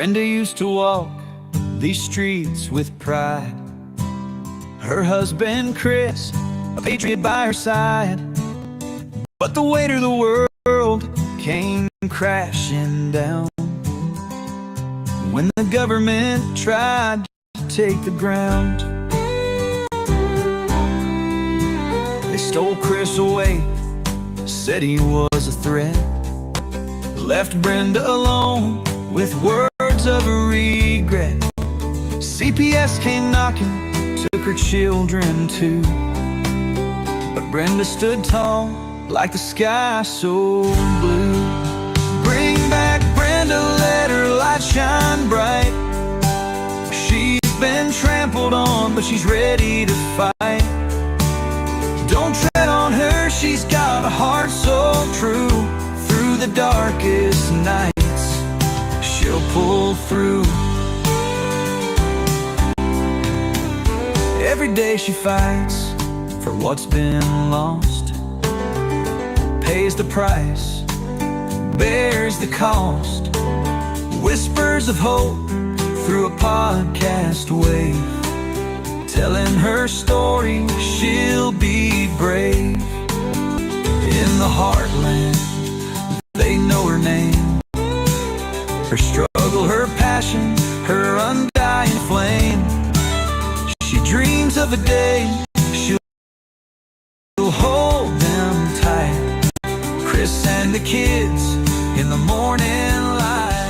Brenda used to walk these streets with pride. Her husband Chris, a patriot by her side. But the weight of the world came crashing down when the government tried to take the ground. They stole Chris away, said he was a threat, left Brenda alone with words of regret. CPS came knocking, took her children too, but Brenda stood tall like the sky so blue. Bring back Brenda, let her light shine bright. She's been trampled on, but she's ready to fight. Don't tread on her, she's got a heart so true. Through the darkest nights, she'll pull through. Every day she fights for what's been lost, pays the price, bears the cost. Whispers of hope through a podcast wave, telling her story, she'll be brave. In the heartland, they know her name, her struggle, her passion, her undying flame. She dreams of a day she'll hold them tight, Chris and the kids in the morning light.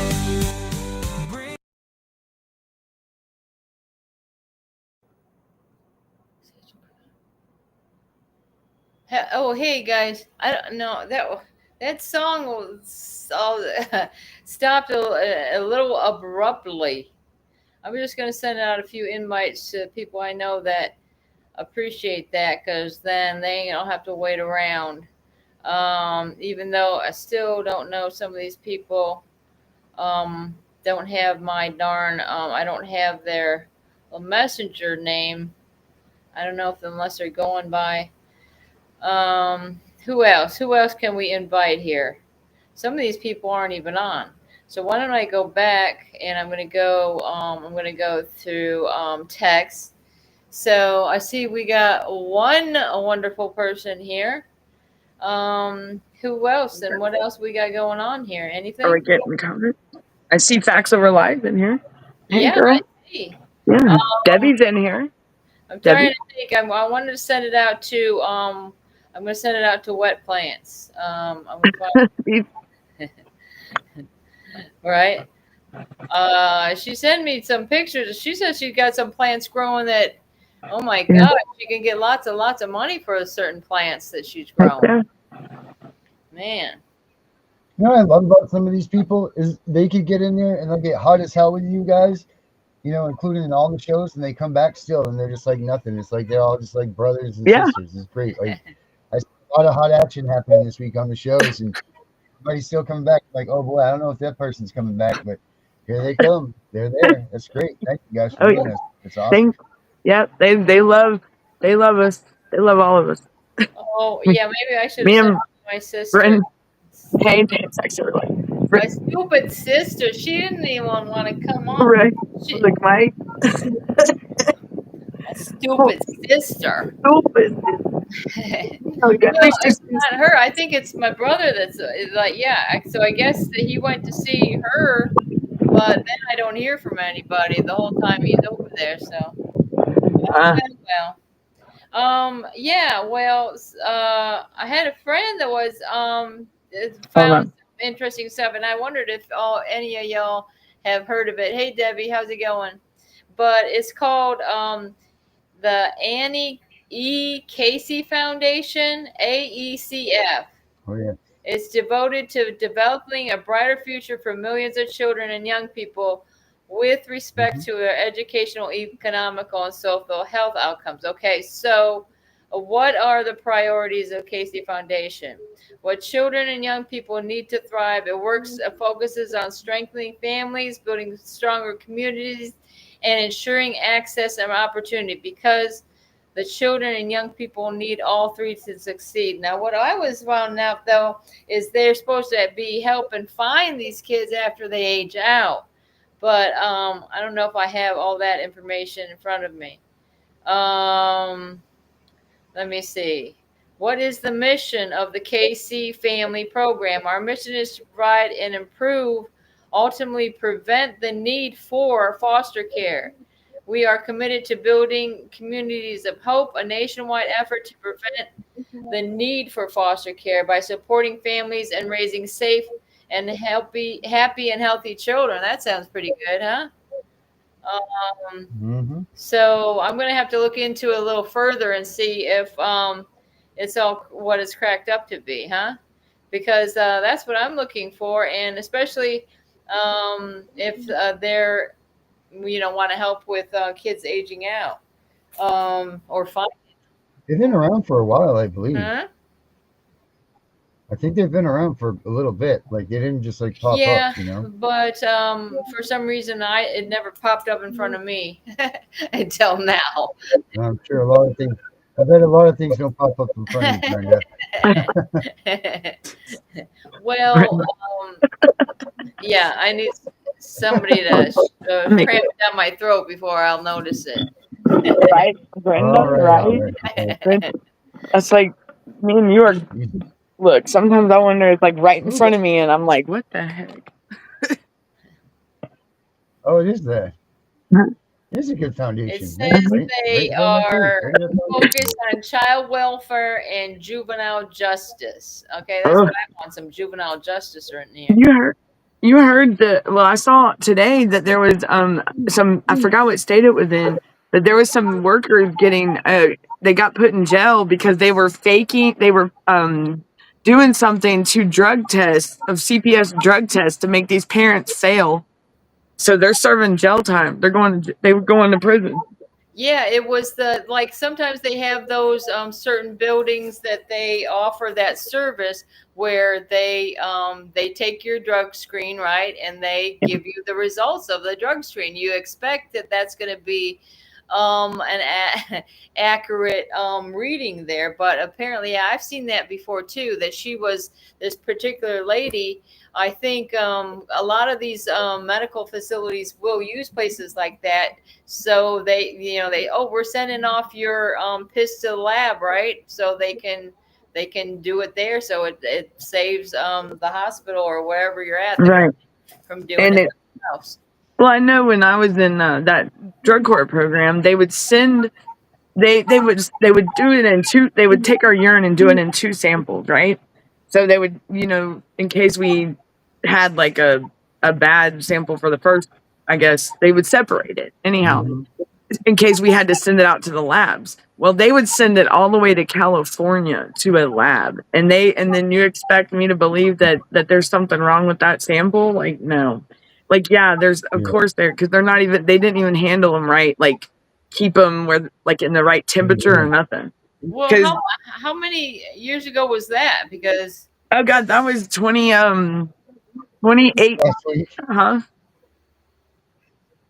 Oh, hey guys! I don't know that song was stopped a little abruptly. I'm just gonna send out a few invites to people I know that appreciate that, because then they don't have to wait around. Even though I still don't know some of these people, don't have my darn. I don't have their messenger name. I don't know if unless they're going by. Who else? Who else can we invite here? Some of these people aren't even on. So why don't I go back and I'm gonna go through text. So I see we got one wonderful person here. Who else and what else we got going on here? Anything? Are we getting covered? I see Facts Over Live in here. Hey, Yeah, girl. I see. Yeah, Debbie's in here. I'm trying to think. I wanted to send it out to I'm gonna send it out to wet plants. I'm gonna find, right. She sent me some pictures. She said she got some plants growing that, oh my God, she can get lots of money for certain plants that she's growing. Man. You know what I love about some of these people is they could get in there and they'll get hot as hell with you guys, you know, including in all the shows, and they come back still and they're just like nothing. It's like they're all just like brothers and sisters. It's great. Like I see a lot of hot action happening this week on the shows, and everybody's still coming back. Like, oh boy, I don't know if that person's coming back, but here they come. They're there. That's great. Thank you guys for being us. It's awesome. They love us. They love all of us. Oh yeah, maybe I should have sent my sister. Hey, Facts Over Live. My stupid sister. She didn't even want to come on. Right. Like my stupid sister. Stupid. No, it's not her. I think it's my brother that's like, yeah. So I guess that he went to see her, but then I don't hear from anybody the whole time he's over there. So, yeah. Well, I had a friend that was found some interesting stuff, and I wondered if any of y'all have heard of it. Hey, Debbie, how's it going? But it's called the Annie E. Casey Foundation, AECF. Oh, yeah. It's devoted to developing a brighter future for millions of children and young people with respect to their educational, economical, and social health outcomes. Okay, so what are the priorities of Casey Foundation? What children and young people need to thrive. It focuses on strengthening families, building stronger communities, and ensuring access and opportunity, because the children and young people need all three to succeed. Now, what I was found out, though, is they're supposed to be helping find these kids after they age out. but I don't know if I have all that information in front of me. Um, Let me see. What is the mission of the KC Family Program? Our mission is to provide and improve, ultimately prevent the need for foster care. We are committed to building communities of hope, a nationwide effort to prevent the need for foster care by supporting families and raising safe and happy and healthy children. That sounds pretty good, huh? Um, Mm-hmm. so I'm going to have to look into it a little further and see if it's all what it's cracked up to be, huh? Because that's what I'm looking for, and especially if they're want to help with kids aging out or finding. They've been around for a while, I believe. Huh? I think they've been around for a little bit. Like they didn't just like pop up, Yeah, you know. but for some reason it never popped up in front of me until now. And I'm sure a lot of things. I bet a lot of things don't pop up in front of you, Brenda. Well, yeah, I need somebody to cram it down my throat before I'll notice it. Right, Brenda, All right, all right? right. All right. Brenda, that's like me and you are. Look, sometimes I wonder, it's like right in front of me, and I'm like, what the heck? Oh, it is that. Huh? It is a good It foundation. says Right, right, they right on my page. are Right on the focused foundation. on child welfare and juvenile justice. Okay, that's Ugh. what I want, some juvenile justice in here. You heard the well, I saw today that there was some, I forgot what state it was in, but there was some workers getting they got put in jail because they were doing something to drug tests of CPS drug tests to make these parents fail. So they're serving jail time. They were going to prison. Yeah, it was like sometimes they have those certain buildings that they offer that service where they take your drug screen, right, and they give you the results of the drug screen. You expect that that's going to be accurate reading there, but apparently, yeah, I've seen that before too. That she was this particular lady. I think a lot of these medical facilities will use places like that, so they we're sending off your piss to the lab, right? So they can do it there, so it saves the hospital or wherever you're at Right. from doing And it it themselves. well, I know when I was in that drug court program, they would send they would do it in two. They would take our urine and do it in two samples, right? So they would, in case we had like a bad sample for the first, I guess they would separate it anyhow, Mm-hmm. in case we had to send it out to the labs. Well, they would send it all the way to California to a lab, and then you expect me to believe that there's something wrong with that sample? Like, no. Like, yeah, there's of Yeah. course there, because they didn't even handle them right, like keep them where like in the right temperature or Yeah. nothing. Well, Because how many years ago was that? Because oh god, that was 28, Last week, huh?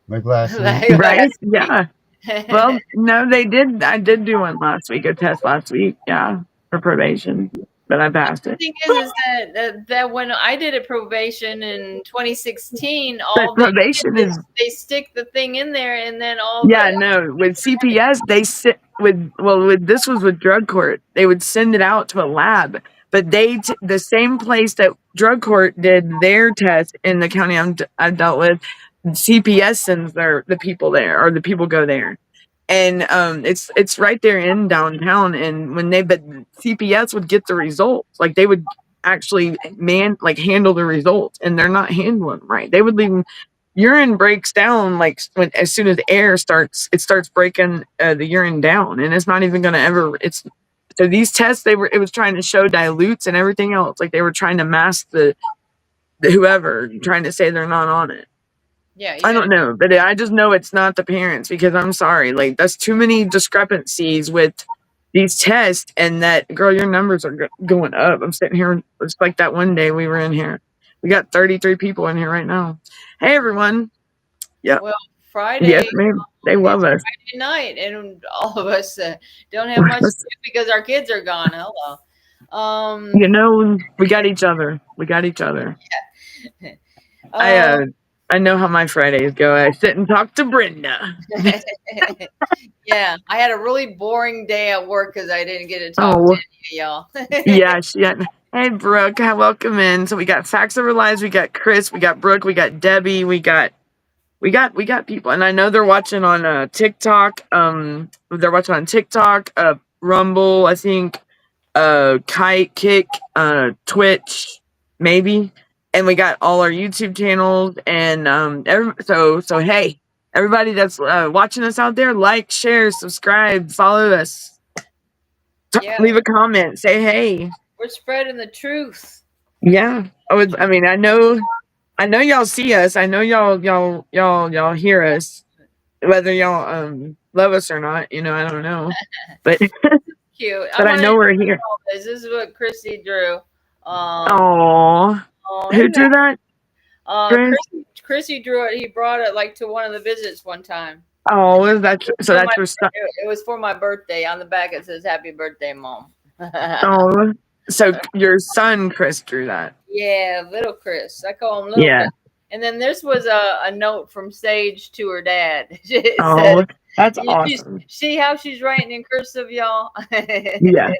like last week. like Right? last week. Yeah. Well, no, they did. I did do one last week, a test last week, yeah, for probation, but I passed The it. thing is that when I did a probation in 2016, But all they probation did is is, they stick the thing in there, and then all yeah, the no, with CPS, they sit with this was with drug court. They would send it out to a lab, but the same place that drug court did their test in the county I've dealt with, CPS sends the people there, or the people go there. And it's right there in downtown, and but CPS would get the results, like they would actually handle the results, and they're not handling them right. They would leave urine breaks down, like as soon as air starts, it starts breaking the urine down, and it's not even going to ever it's so these tests, it was trying to show dilutes and everything else, like they were trying to mask the whoever, trying to say they're not on it. yeah, you I got don't know, but I just know it's not the parents, because I'm sorry, like that's too many discrepancies with these tests, and that girl, your numbers are going up. I'm sitting here, it's like that one day we were in here. We got 33 people in here right now. Hey everyone. Yep. well Yes, Friday. ma'am. They love It's us. Friday night, and all of us don't have much to do because our kids are gone. Hello. You know, we got each other. We got each other. I Um, I know how my Fridays go. I sit and talk to Brenda. Yeah, I had a really boring day at work because I didn't get to talk Oh, to any of y'all. yeah. Hey, Brooke, welcome in. So we got Facts of Our Lives. We got Chris. We got Brooke. We got Debbie. We got people, and I know they're watching on TikTok. They're watching on TikTok, Rumble, I think, Kite Kick, Twitch, maybe, and we got all our YouTube channels, and so hey, everybody that's watching us out there, like, share, subscribe, follow us, Yeah, leave a comment, say hey. we're spreading the truth. Yeah, I mean, I know y'all see us. I know y'all hear us. Whether y'all love us or not, I don't know. But Cute. but I know we're here. This is what Chrissy drew. Aww. Who Isn't drew that? Chris? Chrissy drew it. He brought it like to one of the visits one time. Oh, is that so? That's your son. It was for my birthday. On the back it says "Happy Birthday, Mom." Oh, so your son Chris drew that. Yeah, little Chris. I call him little Yeah. Chris. And then this was a note from Sage to her dad. It Oh, said, that's awesome. See how she's writing in cursive, y'all? Yeah.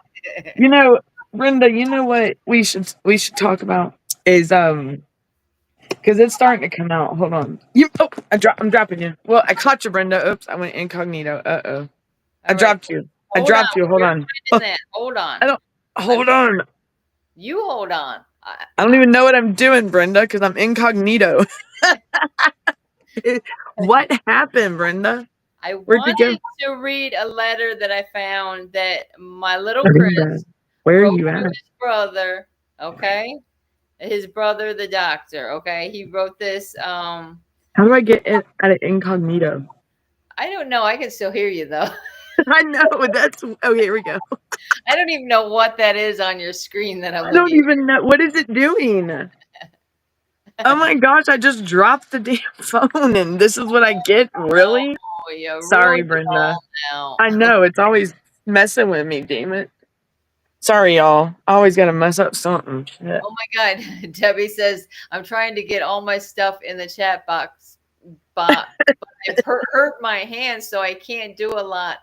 Brenda, you know what we should talk about is because it's starting to come out. Hold on. I'm dropping you. Well, I caught you, Brenda. Oops, I went incognito. Uh-oh. I dropped you. I dropped you. Hold on. Hold on. Hold on. You hold on. I don't even know what I'm doing, Brenda, because I'm incognito. What happened, Brenda? I Where'd you go? wanted to read a letter that I found that my little Brenda, Chris where are wrote you to at? his brother, okay? His brother, the doctor, okay? He wrote this. How do I get it out of incognito? I don't know. I can still hear you, though. I know. Oh, here we go. I don't even know what that is on your screen that I'm I looking don't even know. What is it doing? Oh my gosh, I just dropped the damn phone and this is what I get? Really? Oh, yeah. Sorry, Brenda. I know. It's always messing with me, damn it. Sorry, y'all. I always got to mess up something. Shit. Oh my God. Debbie says, I'm trying to get all my stuff in the chat box, but it hurt my hands, so I can't do a lot.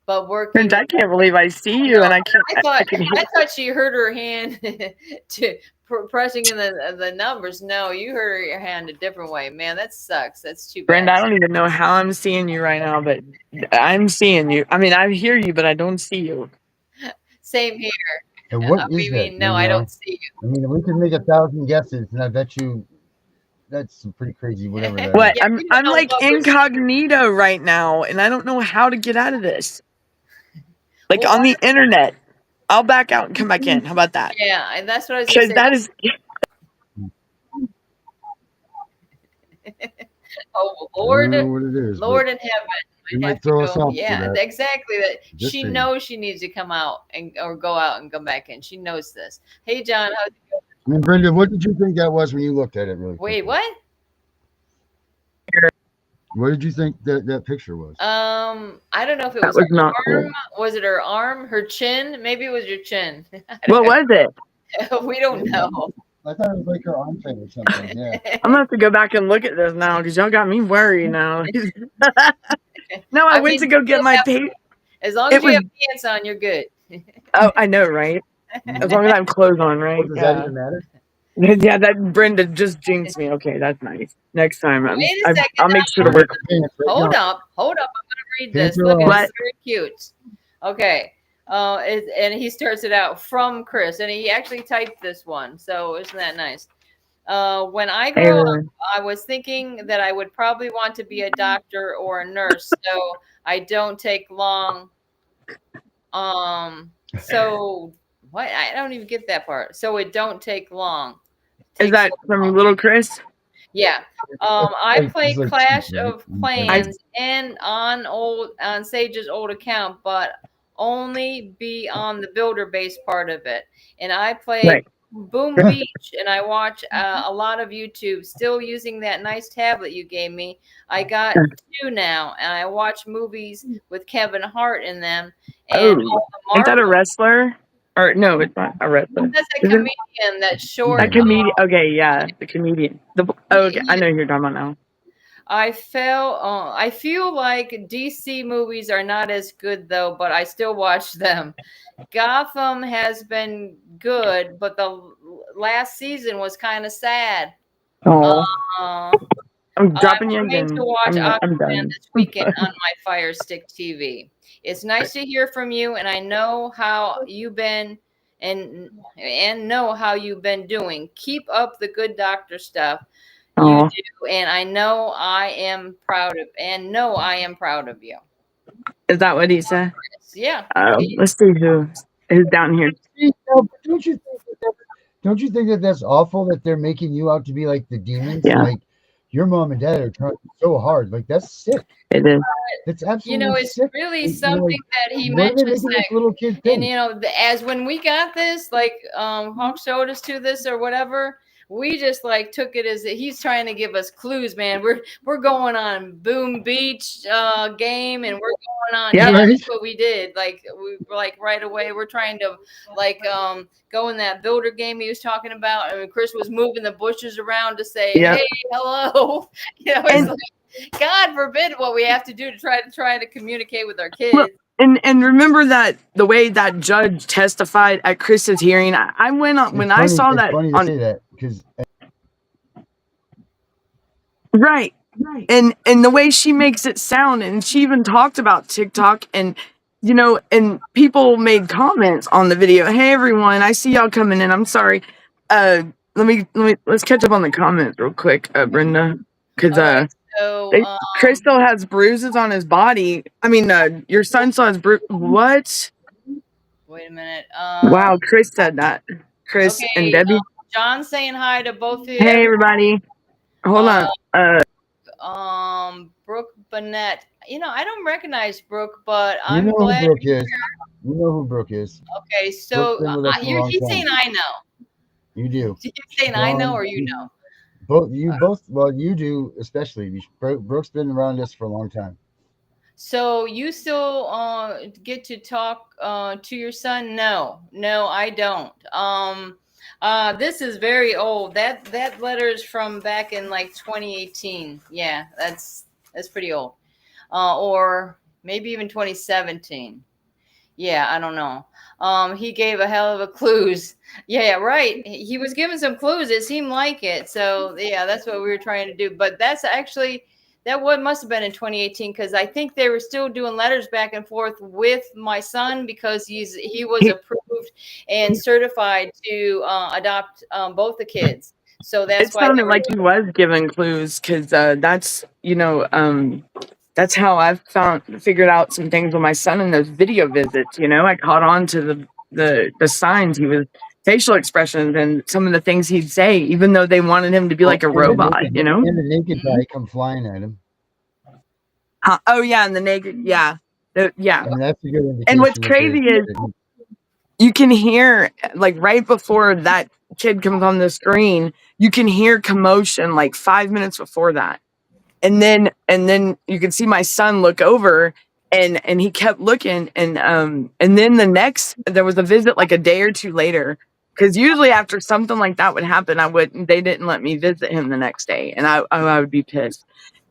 But working. I can't believe I see you, and I can't. I thought she hurt her hand to pressing in the numbers. No, you hurt your hand a different way, man. That sucks. That's too bad. Brenda, I don't even know how I'm seeing you right now, but I'm seeing you. I mean, I hear you, but I don't see you. Same here. And what is that? No, I don't see you. I mean, we could make 1,000 guesses, and I bet you that's pretty crazy. Whatever. That what? is. I'm like incognito right now, and I don't know how to get out of this. Like on the internet. I'll back out and come back in. How about that? Yeah, and that's what I was going to say. That is. Oh, Lord, what it is, Lord in heaven. You might throw us off. Yeah, exactly. That Just she saying. knows she needs to come out or go out and come back in. She knows this. Hey, John, how's it going? I mean, Brenda, what did you think that was when you looked at it? Really? Wait, what? What did you think that picture was? I don't know if it was, was her not arm. cool. Was it her arm? Her chin? Maybe it was your chin. What was it? We don't know. I thought it was like her armpit or something. Yeah. I'm gonna have to go back and look at this now because y'all got me worried now. No, I went to go get my pay. As long as you have pants on, you're good. Oh, I know, right? As long as I have clothes on, right? Does that even matter? Yeah, that Brenda just jinxed me. Okay, that's nice. Next time, Wait a second. I'll make sure to wear. Hold up. I'm gonna read this. Look, it's very cute. Okay. And he starts it out from Chris, and he actually typed this one. So isn't that nice? When I grow up, I was thinking that I would probably want to be a doctor or a nurse, so I don't take long. So what? I don't even get that part. So it don't take long. Is that from little Chris? Yeah. I play Clash of Clans and on Sage's old account, but only be on the builder base part of it. And I play Boom Beach, and I watch a lot of YouTube. Still using that nice tablet you gave me. I got 2 now, and I watch movies with Kevin Hart in them. And ain't that a wrestler? Or no, it's not a wrestler. That's a Is it? comedian, that short. That comedian. Okay, yeah, the comedian. Okay, I know who you're talking about now. I feel like DC movies are not as good though, but I still watch them. Gotham has been good, but the last season was kind of sad. Oh, Uh, I'm dropping you I'm going to again. watch I'm Aquaman done. this weekend on my Fire Stick TV. It's nice to hear from you, and I know how you've been and know how you've been doing. Keep up the good doctor stuff. You Oh, do, and I know I am proud of you. is that what he said? Yeah. Let's see who's down here. No, but don't you think that that's awful that they're making you out to be like the demons and Yeah, like your mom and dad are trying so hard? Like that's sick. it is. That's absolutely It's sick. really Like, something that he what are they mentions making this that, little kid and think? as when we got this, like Hawk showed us to this or whatever, we just like took it as that he's trying to give us clues, man. We're going on Boom Beach game, and we're going on. Yeah, Yeah, Right? that's what we did. Like we were like right away. We're trying to like go in that builder game he was talking about, and Chris was moving the bushes around to say, yeah. "Hey, hello." It's And like, God forbid what we have to do to try to communicate with our well, kids. and remember that the way that judge testified at Chris's hearing. I went on when It's I funny. saw It's that funny to on say that because right. And the way she makes it sound, and she even talked about TikTok, and and people made comments on the video. Hey everyone, I see y'all coming in. I'm sorry. Let's catch up on the comments real quick, Brenda, because All right. So, Crystal has bruises on his body. I mean, your son saw his What? wait a minute. Wow, Chris said that. Chris and Okay. Debbie. John saying hi to both of you. Hey everybody. Hold on. Brooke Burnett. I don't recognize Brooke, but you I'm know who glad. Brooke is. You know who Brooke is. Okay. Brooke's So been with us for a long he's time. saying I know. You do. He's saying I know, or you know. Both. Well, you do especially. Brooke's been around us for a long time. So you still get to talk to your son? No, I don't. This is very old. That letter is from back in like 2018. Yeah, that's pretty old. Or maybe even 2017. Yeah, I don't know. He gave a hell of a clues. Yeah, right. He was giving some clues. It seemed like it. So yeah, that's what we were trying to do. But that's actually must have been in 2018 because I think they were still doing letters back and forth with my son because he was approved and certified to adopt both the kids. So that's It why they sounded were like he was giving clues because that's how I've figured out some things with my son in those video visits. I caught on to the signs he was facial expressions and some of the things he'd say, even though they wanted him to be like a robot. And the naked guy come flying at him. Oh yeah, and the naked, yeah, yeah. I mean, that's a good indication. And what's crazy is you can hear, like, right before that kid comes on the screen, you can hear commotion like 5 minutes before that. And then you can see my son look over and he kept looking and then there was a visit like a day or two later. Because usually after something like that would happen, they didn't let me visit him the next day, and I would be pissed.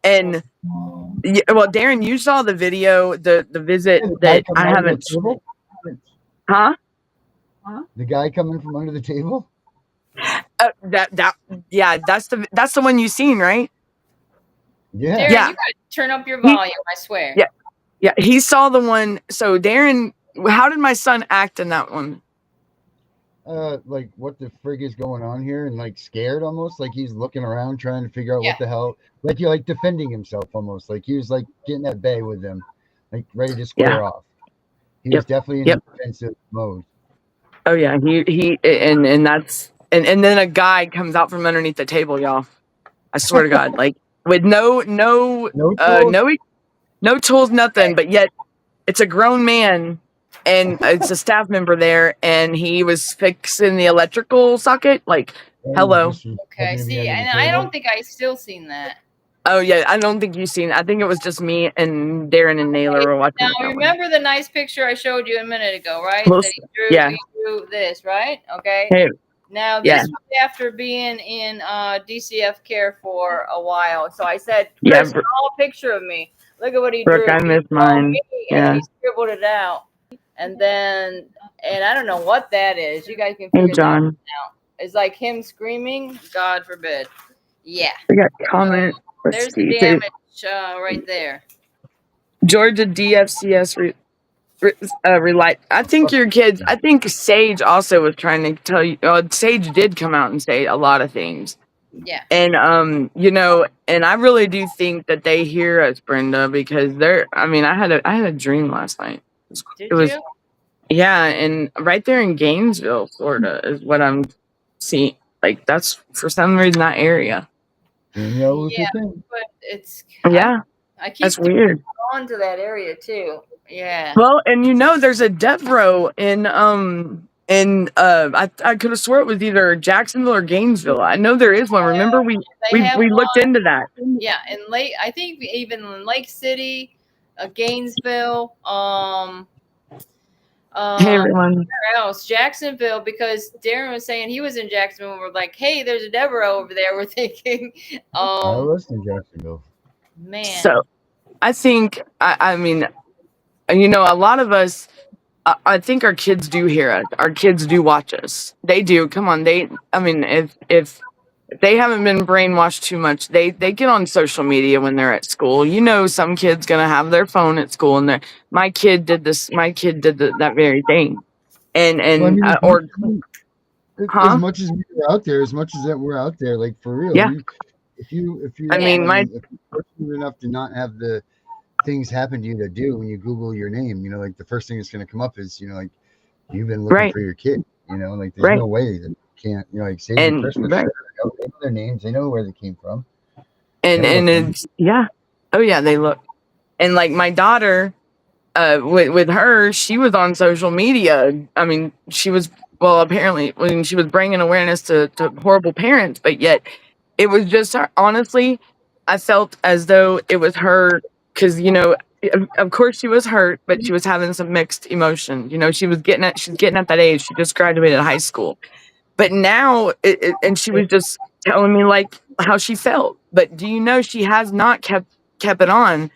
And well, Darren, you saw the video, the visit that I haven't. Huh? The guy coming from under the table. That's the one you seen, right? Yeah. Darren, Yeah. you could turn up your volume. I swear. Yeah. Yeah. He saw the one. So Darren, how did my son act in that one? Like what the frig is going on here, and like scared almost, like he's looking around trying to figure out what the hell, like you're like defending himself almost, like he was like getting at bay with them, like ready to square off. He was definitely in defensive mode. Oh yeah, he and that's and then a guy comes out from underneath the table, y'all. I swear to God, like with no tools, nothing, but yet it's a grown man and it's a staff member there, and he was fixing the electrical socket. Like, hello. Okay, see, and I don't think I still seen that. Oh yeah, I don't think you've seen. I think it was just me and Darren and Naylor were watching Now it that one. remember the nice picture I showed you a minute ago, right? Well, That yeah. he drew this, right? Okay. Hey, Now yeah. this was after being in DCF care for a while. So I said, Yeah, Chris, draw a picture of me. Look at what he Brooke, drew. I He miss drew mine. me, and Yeah. then he scribbled it out. And then, and I don't know what that is. You guys can Hey, figure that John. out. It's like him screaming, God forbid. Yeah. We got comment. Let's There's see. the damage right there. Georgia DFCS relight. I think your kids. I think Sage also was trying to tell you. Sage did come out and say a lot of things. Yeah. And you know, and I really do think that they hear us, Brenda, because they're. I mean, I had a dream last night. Did It was you? yeah, and right there in Gainesville, Florida, is what I'm seeing. Like that's for some reason that area. Yeah, but it's Yeah, I keep that's weird. on to that area too. Yeah. Well, and you know, there's a death row in I could have swore it was either Jacksonville or Gainesville. I know there is one. Remember we have looked into that. Yeah, in Lake, I think even in Lake City, Gainesville, Hey everyone. where else? Jacksonville, because Darren was saying he was in Jacksonville. We're like, hey, there's a Devereaux over there. We're thinking, I was in Jacksonville. man. So I think I mean, you know, a lot of us. I think our kids do hear us. Our kids do watch us. They do. Come on, they. I mean, if they haven't been brainwashed too much, they get on social media when they're at school. You know, some kid's gonna have their phone at school, and my kid did this. My kid did that very thing, and Well, I mean, huh? as much as we're out there, as much as that we're out there, like for real. Yeah. If you I mean, if you're fortunate enough to not have the things happen to you that do when you Google your name, you know, like the first thing that's going to come up is, you know, like you've been looking Right. for your kid, you know, like there's no way that you can't, you know, like Sage and Chris, right. they know their names, they know where they came from. And it's yeah. Oh yeah, they look. And like my daughter, with her, she was on social media. I mean, she was apparently when she was bringing awareness to horrible parents, but yet it was just her. Honestly, I felt as though it was her because you know, of course she was hurt, but she was having some mixed emotion. You know, she's getting at that age. She just graduated high school, but now and she was just telling me like how she felt. But do you know she has not kept it on?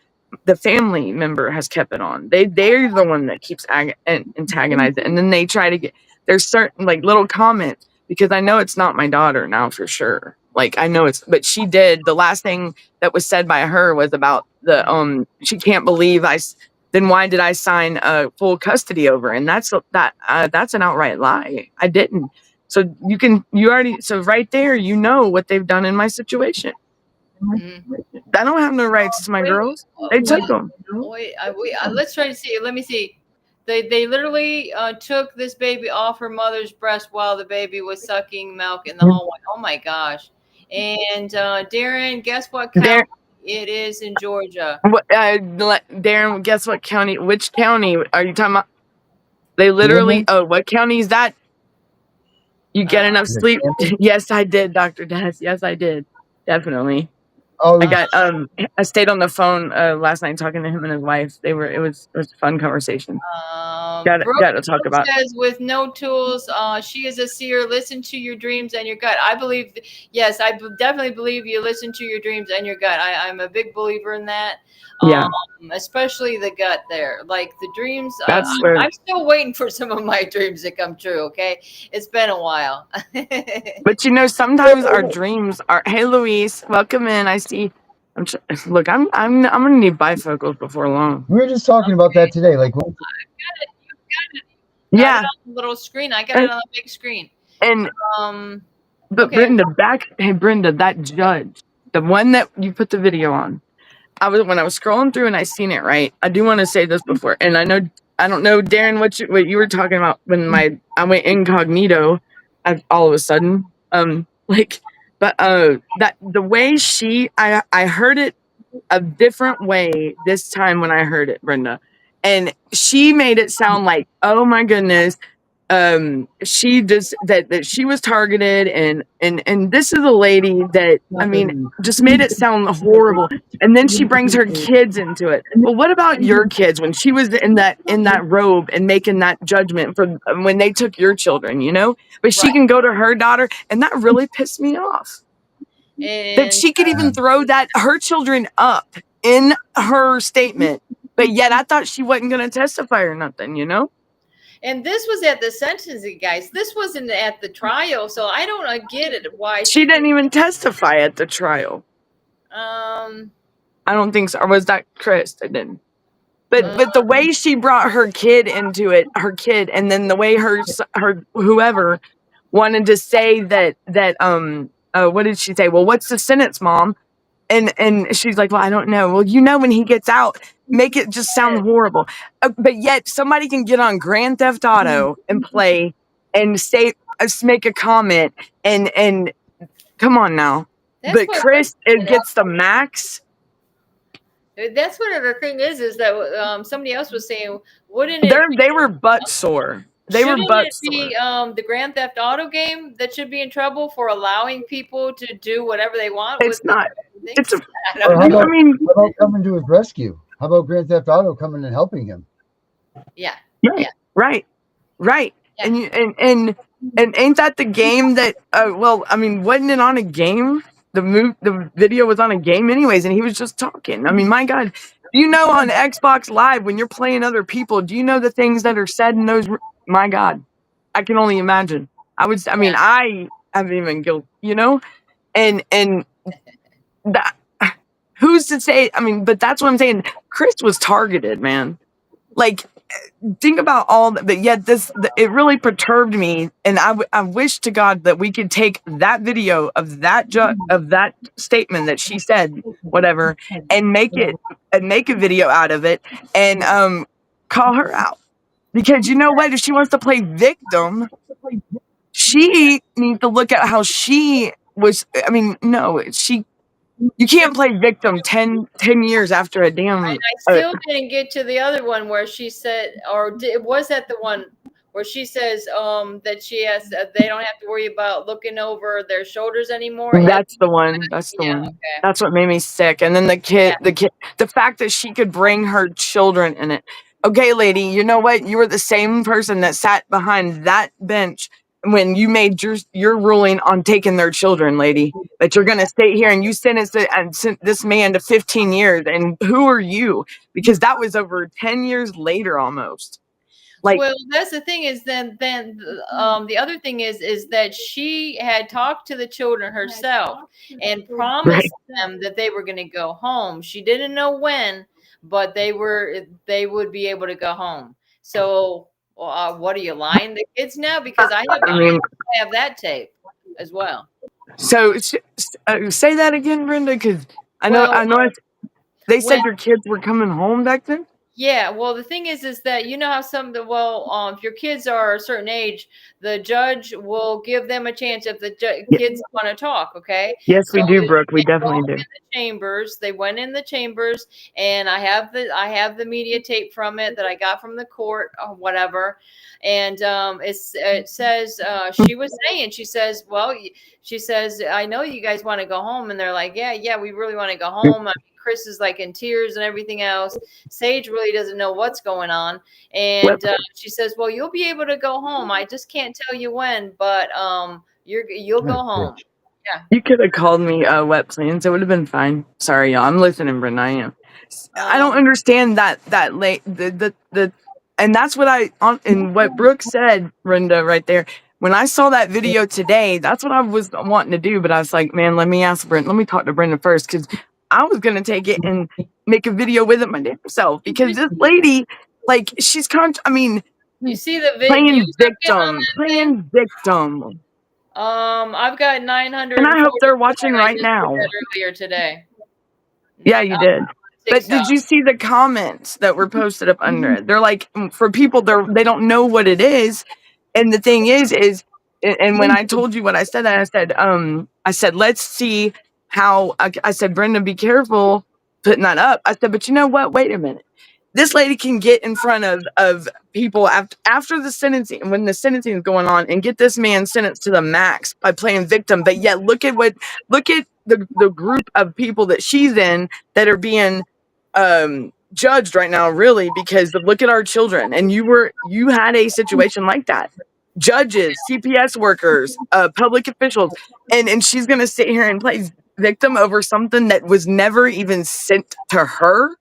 The family member has kept it on. They're the one that keeps antagonizing, and then they try to get there's certain like little comments because I know it's not my daughter now for sure. Like I know it's, but she did. The last thing that was said by her was about the she can't believe then why did I sign full custody over? And that's an outright lie. I didn't. So so right there, you know what they've done in my situation. I don't have no rights to my girls. They took them. Let's try to see. Let me see. They literally took this baby off her mother's breast while the baby was sucking milk in the hallway. Oh my gosh! And Darren, guess what county it is in Georgia? Darren, guess what county? Which county are you talking about? They literally. Oh, what county is that? You get enough sleep? Yes, I did, Dr. Des. Yes, I did. Definitely. Oh, I got I stayed on the phone last night talking to him and his wife. It was a fun conversation. Got to talk about. Says with no tools, she is a seer. Listen to your dreams and your gut. I believe, yes, I definitely believe you listen to your dreams and your gut. I'm a big believer in that. Yeah. Especially the gut there, like the dreams. That's I'm still waiting for some of my dreams to come true. Okay, it's been a while. But you know, sometimes our dreams are. Hey, Luis, welcome in. I see. Look, I'm gonna need bifocals before long. We were just talking about that today. Like, You yeah, got it on the little screen. I got it on the big screen. And but okay. Brenda, that judge, the one that you put the video on. When I was scrolling through and I seen it, right. I do want to say this before, and I don't know, Darren, what you were talking about when I went incognito, all of a sudden, but that the way I heard it a different way this time when I heard it, Brenda, and she made it sound like, oh my goodness, she just that she was targeted, and this is a lady that, I mean, just made it sound horrible. And then she brings her kids into it. Well, what about your kids when she was in that robe and making that judgment for when they took your children, you know? But she Right. can go to her daughter, and that really pissed me off. That And she could even throw that her children up in her statement, but yet I thought she wasn't going to testify or nothing, you know? and this was at the sentencing, guys. This wasn't at the trial, so I don't get it. Why She didn't even testify at the trial. Um. I don't think so. Or was that Chris that didn't? But the way she brought her kid into it, and then the way her whoever wanted to say that what did she say? Well, what's the sentence, Mom? And she's like, well, I don't know. Well, you know, when he gets out, make it just sound horrible. But yet somebody can get on Grand Theft Auto and play and say, make a comment and come on now. That's But what Chris, it gets the max. That's what the thing is that somebody else was saying, wouldn't it? They were butt sore. They were Shouldn't butt it be the Grand Theft Auto game that should be in trouble for allowing people to do whatever they want? It's not. It's a. I Or don't know. how about coming to his rescue? How about Grand Theft Auto coming and helping him? Yeah. Yeah. Right. Yeah. And ain't that the game that? Well, I mean, wasn't it on a game? The video was on a game anyways, and he was just talking. I mean, my God, you know, on Xbox Live when you're playing other people, do you know the things that are said in those? My God, I can only imagine. I mean, I haven't even guilt, you know, and that. Who's to say? I mean, but that's what I'm saying. Chris was targeted, man. Like, think about all that. But yet, it really perturbed me, and I wish to God that we could take that video of that statement that she said, whatever, and make a video out of it, and call her out, because you know what? If she wants to play victim, she needs to look at how she was. I mean, no, you can't play victim 10 years after a damn. I still didn't get to the other one where she said, was that the one where she says that she has they don't have to worry about looking over their shoulders anymore? That's the one. That's the one. Okay. That's what made me sick. And then the fact that she could bring her children in it. Okay, lady, you know what? You were the same person that sat behind that bench when you made your ruling on taking their children, lady. That you're going to stay here and you sent this man to 15 years. And who are you? Because that was over 10 years later almost. Like, well, that's the thing is then the other thing is that she had talked to the children herself and promised them that they were going to go home. She didn't know when, but they would be able to go home. So what are you lying to kids now? Because I have that tape as well. So say that again, Brenda, because I know they said your kids were coming home back then. Yeah, well, the thing is that you know how if your kids are a certain age, the judge will give them a chance if the kids want to talk. Okay. Yes, we do, Brooke. We definitely do. They went in the chambers, and I have the media tape from it that I got from the court or whatever, and it says she says, I know you guys want to go home, and they're like, yeah, we really want to go home. Chris is like in tears and everything else. Sage really doesn't know what's going on. And she says, well, you'll be able to go home. I just can't tell you when, but you'll go home. Yeah. You could have called me wet plans. It would have been fine. Sorry, y'all. I'm listening, Brenda. I am. I don't understand that late and that's what and what Brooke said, Brenda, right there. When I saw that video today, that's what I was wanting to do. But I was like, man, let me talk to Brenda first, because I was going to take it and make a video with it myself, because this lady, like, she's you see the video playing victim. I've got 900, and I hope they're watching right now. Earlier today. Yeah, you did. But did you see the comments that were posted up under it? They're like, for people, they don't know what it is. And the thing is, and when I told you what I said, I said, let's see how, I said, Brenda, be careful putting that up. I said, but you know what? Wait a minute. this lady can get in front of people after the sentencing, when the sentencing is going on, and get this man sentenced to the max by playing victim. But yet look at the group of people that she's in that are being judged right now, really, because look at our children. And you had a situation like that. Judges, CPS workers, public officials, and she's gonna sit here and play victim over something that was never even sent to her.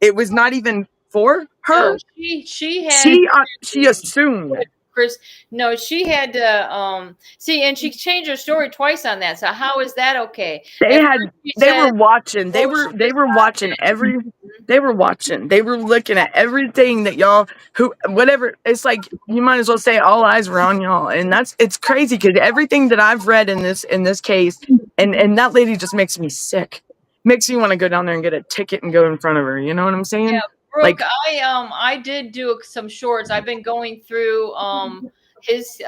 It was not even for No, her. she had She assumed. Chris. No, she had to see, and she changed her story twice on that. So how is that okay? They At had first she they said, were watching. They oh, were she they was were watching every they were watching. They were looking at everything that y'all who whatever. It's like you might as well say all eyes were on y'all. And it's crazy because everything that I've read in this case, and that lady just makes me sick. Makes me want to go down there and get a ticket and go in front of her. You know what I'm saying? yeah, Brooke, Like, I did do some shorts. I've been going through his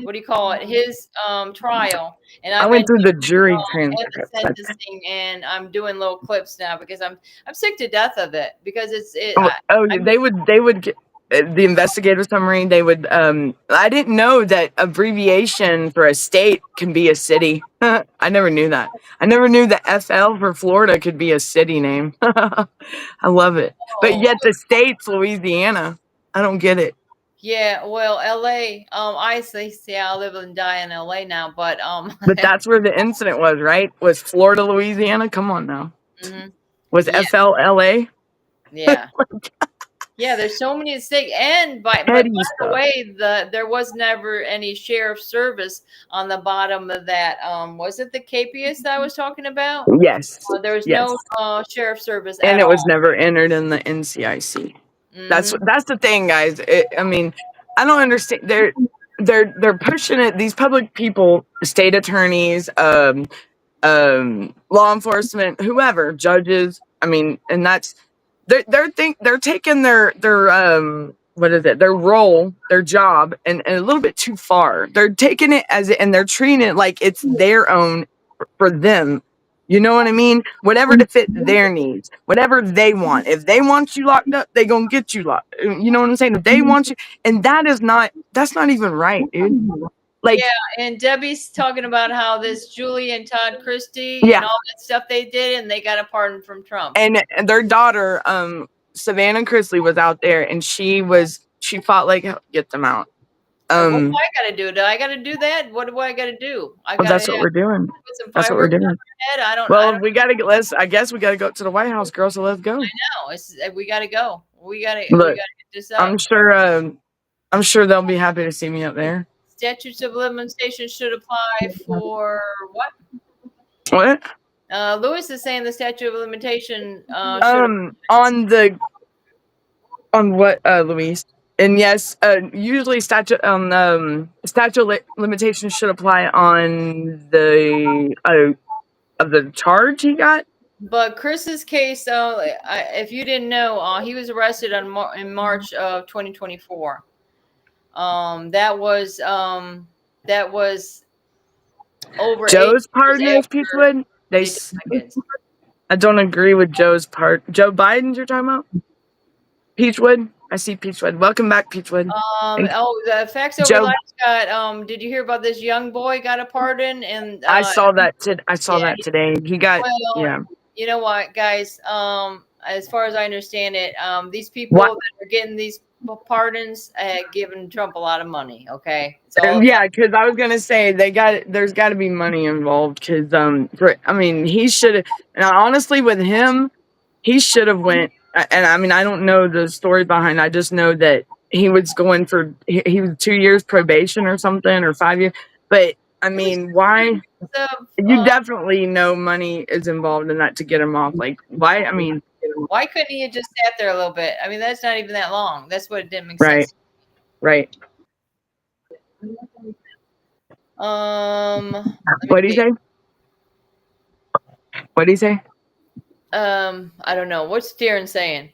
what do you call it? His trial, and I I've went been through the doing, jury and the transcripts. sentencing, and I'm doing little clips now because I'm sick to death of it because They would get the investigative summary. They would. I didn't know that abbreviation for a state can be a city. I never knew that. I never knew that FL for Florida could be a city name. I love it. But oh, yet the state's Louisiana. I don't get it. yeah, well, LA, I say I live and die in LA now, but But that's where the incident was, right? Was Florida, Louisiana? Come on now. mhm, Was yeah, FLLA? yeah. Yeah, there's so many mistakes, and but by Petty the stuff. way, there was never any sheriff service on the bottom of that. Was it the KPS that I was talking about? Yes. There was Yes. no sheriff service And at it was all. never entered in the NCIC. That's Hmm. the thing, guys. I mean, I don't understand. They're pushing it. These public people, state attorneys, law enforcement, whoever, judges. I mean, and that's they're taking their what is it? Their role, their job, and a little bit too far. They're taking it and they're treating it like it's their own for them. You know what I mean? Whatever to fit their needs, whatever they want. If they want you locked up, they gonna get you locked. You know what I'm saying? If they want you, and that's not even right, dude. Like, Yeah, and Debbie's talking about how this Julie and Todd Christie yeah, and all that stuff they did, and they got a pardon from Trump. and their daughter, Savannah Chrisley, was out there, and she fought like hell to get them out. What do I got to do? Do I got to do that? What do I got to do? I Well, got to that's what we're doing. put some That's what we're fireworks on doing. my head. I don't Well, we gotta get. I guess we gotta go to the White House, girl. So let's go. know. We got to go. We got to Look, get this up. I'm sure they'll be happy to see me up there. Statutes of limitation should apply for what? What? Lewis is saying the statute of limitation On what, Louise? And yes, usually statute of limitations should apply on the of the charge he got. But Chris's case, if you didn't know, he was arrested in March of 2024. That was over 8 Joe's years partners, after Peachwood. I don't agree with Joe's part. Joe Biden's you're talking about? Peachwood. I see Peachwood. Welcome back, Peachwood. The Facts Over Joe, Life got. Did you hear about this young boy got a pardon? And I saw that. I saw that today. He got. well, Yeah. You know what, guys? As far as I understand it, these people that are getting these pardons giving Trump a lot of money. Okay. Yeah, because I was gonna say there's got to be money involved. Because I mean, he should have. And honestly, with him, he should have went. And I mean, I don't know the story behind. I just know that he was going for he was 2 years probation or something, or 5 years. But I mean, why? You definitely know money is involved in that to get him off. Like, why? I mean, why couldn't he have just sat there a little bit? I mean, that's not even that long. That's what it didn't make right, sense. Right. What do you say? What do you say? I don't know. What's Darren saying?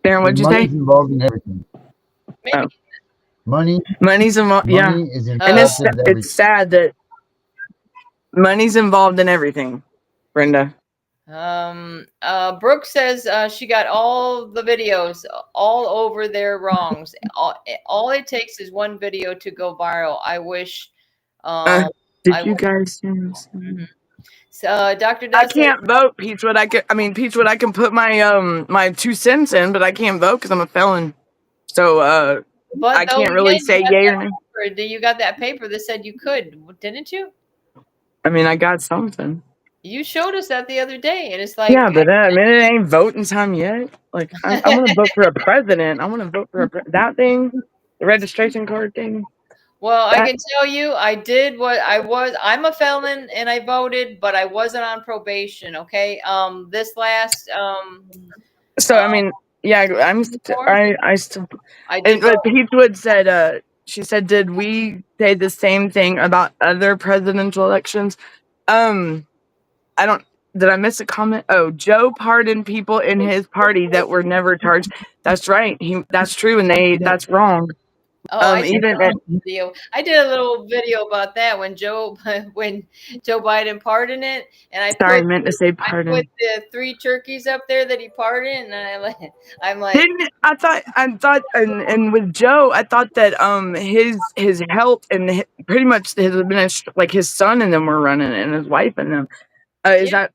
Darren, what'd you say? Money's involved in everything. Maybe. Money's involved. Yeah, and it's sad that money's involved in everything, Brenda. Brooke says she got all the videos all over their wrongs. All it takes is one video to go viral. I wish. Um, Did I you wish. guys see this? So, Dr. I Dust says, can't vote, Peachwood. Peachwood, I can put my 2 cents in, but I can't vote because I'm a felon. So but I though can't really again, say yay or nay. you got that paper that said you could, didn't you? I mean, I got something. You showed us that the other day, and it's like, Yeah, but I mean, it ain't voting time yet. Like, I want to vote for a president. I want to vote for that thing, the registration card thing. well, I That, can tell you, I did what I was. I'm a felon, and I voted, but I wasn't on probation. Okay. This last so I mean, yeah, before, I still. I And did but vote. Peachwood said, she said, did we say the same thing about other presidential elections? Um, I don't. Did I miss a comment? Oh, Joe pardoned people in his party that were never charged. That's right. That's true, and that's wrong. Oh, I did Even at, a video. I did a little video about that when when Joe Biden pardoned it, and sorry, I meant to say I put pardon. the 3 turkeys up there that he pardoned, and I'm like, Didn't I thought and with Joe, I thought that his help and pretty much his like his son and them were running it and his wife and them. Is yeah, that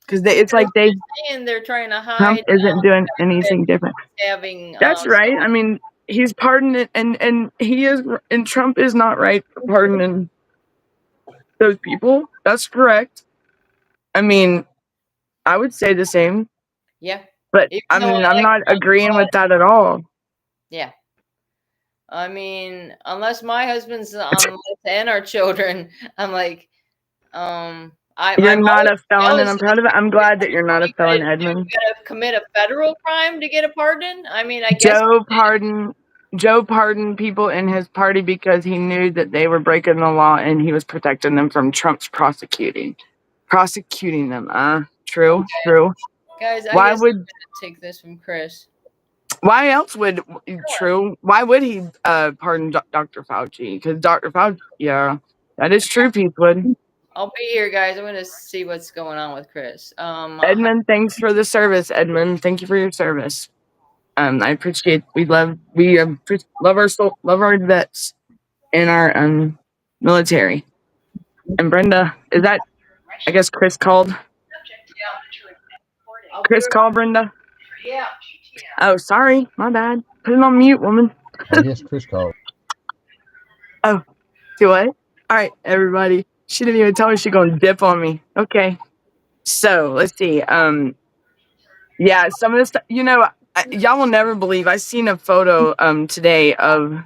because it's like and they're trying to Trump hide isn't doing that anything different. he's having. That's right. I mean, he's pardoned it, and he is, and Trump is not right for pardoning those people. That's correct. I mean, I would say the same, Yeah, but even I though mean, I I'm like not Trump, agreeing with that at all. yeah. I mean, unless my husband's on the list and our children, I'm like, You're I'm not always a felon, and jealous I'm of proud of it. I'm glad that you're not a felon, Edmund. you gotta commit a federal crime to get a pardon. I mean, I guess. Joe pardoned people in his party because he knew that they were breaking the law, and he was protecting them from Trump's prosecuting them. True, true. Guys, I Why guess I'm would gonna take this from Chris. Why else would true? Why would he pardon Dr. Fauci? Because Dr. Fauci, yeah, that is true. Peachwood. I'll be here, guys. I'm gonna see what's going on with Chris. Edmund, thanks for the service. Edmund, thank you for your service. I appreciate. Love our love our vets in our military. And Brenda, is that? I guess Chris called. Chris called Brenda. Yeah. Oh, sorry, my bad. Put it on mute, woman. I guess Chris called. Oh, do what? All right, everybody. She didn't even tell me she's gonna dip on me. Okay. So let's see. Yeah, some of this stuff, y'all will never believe. I seen a photo today of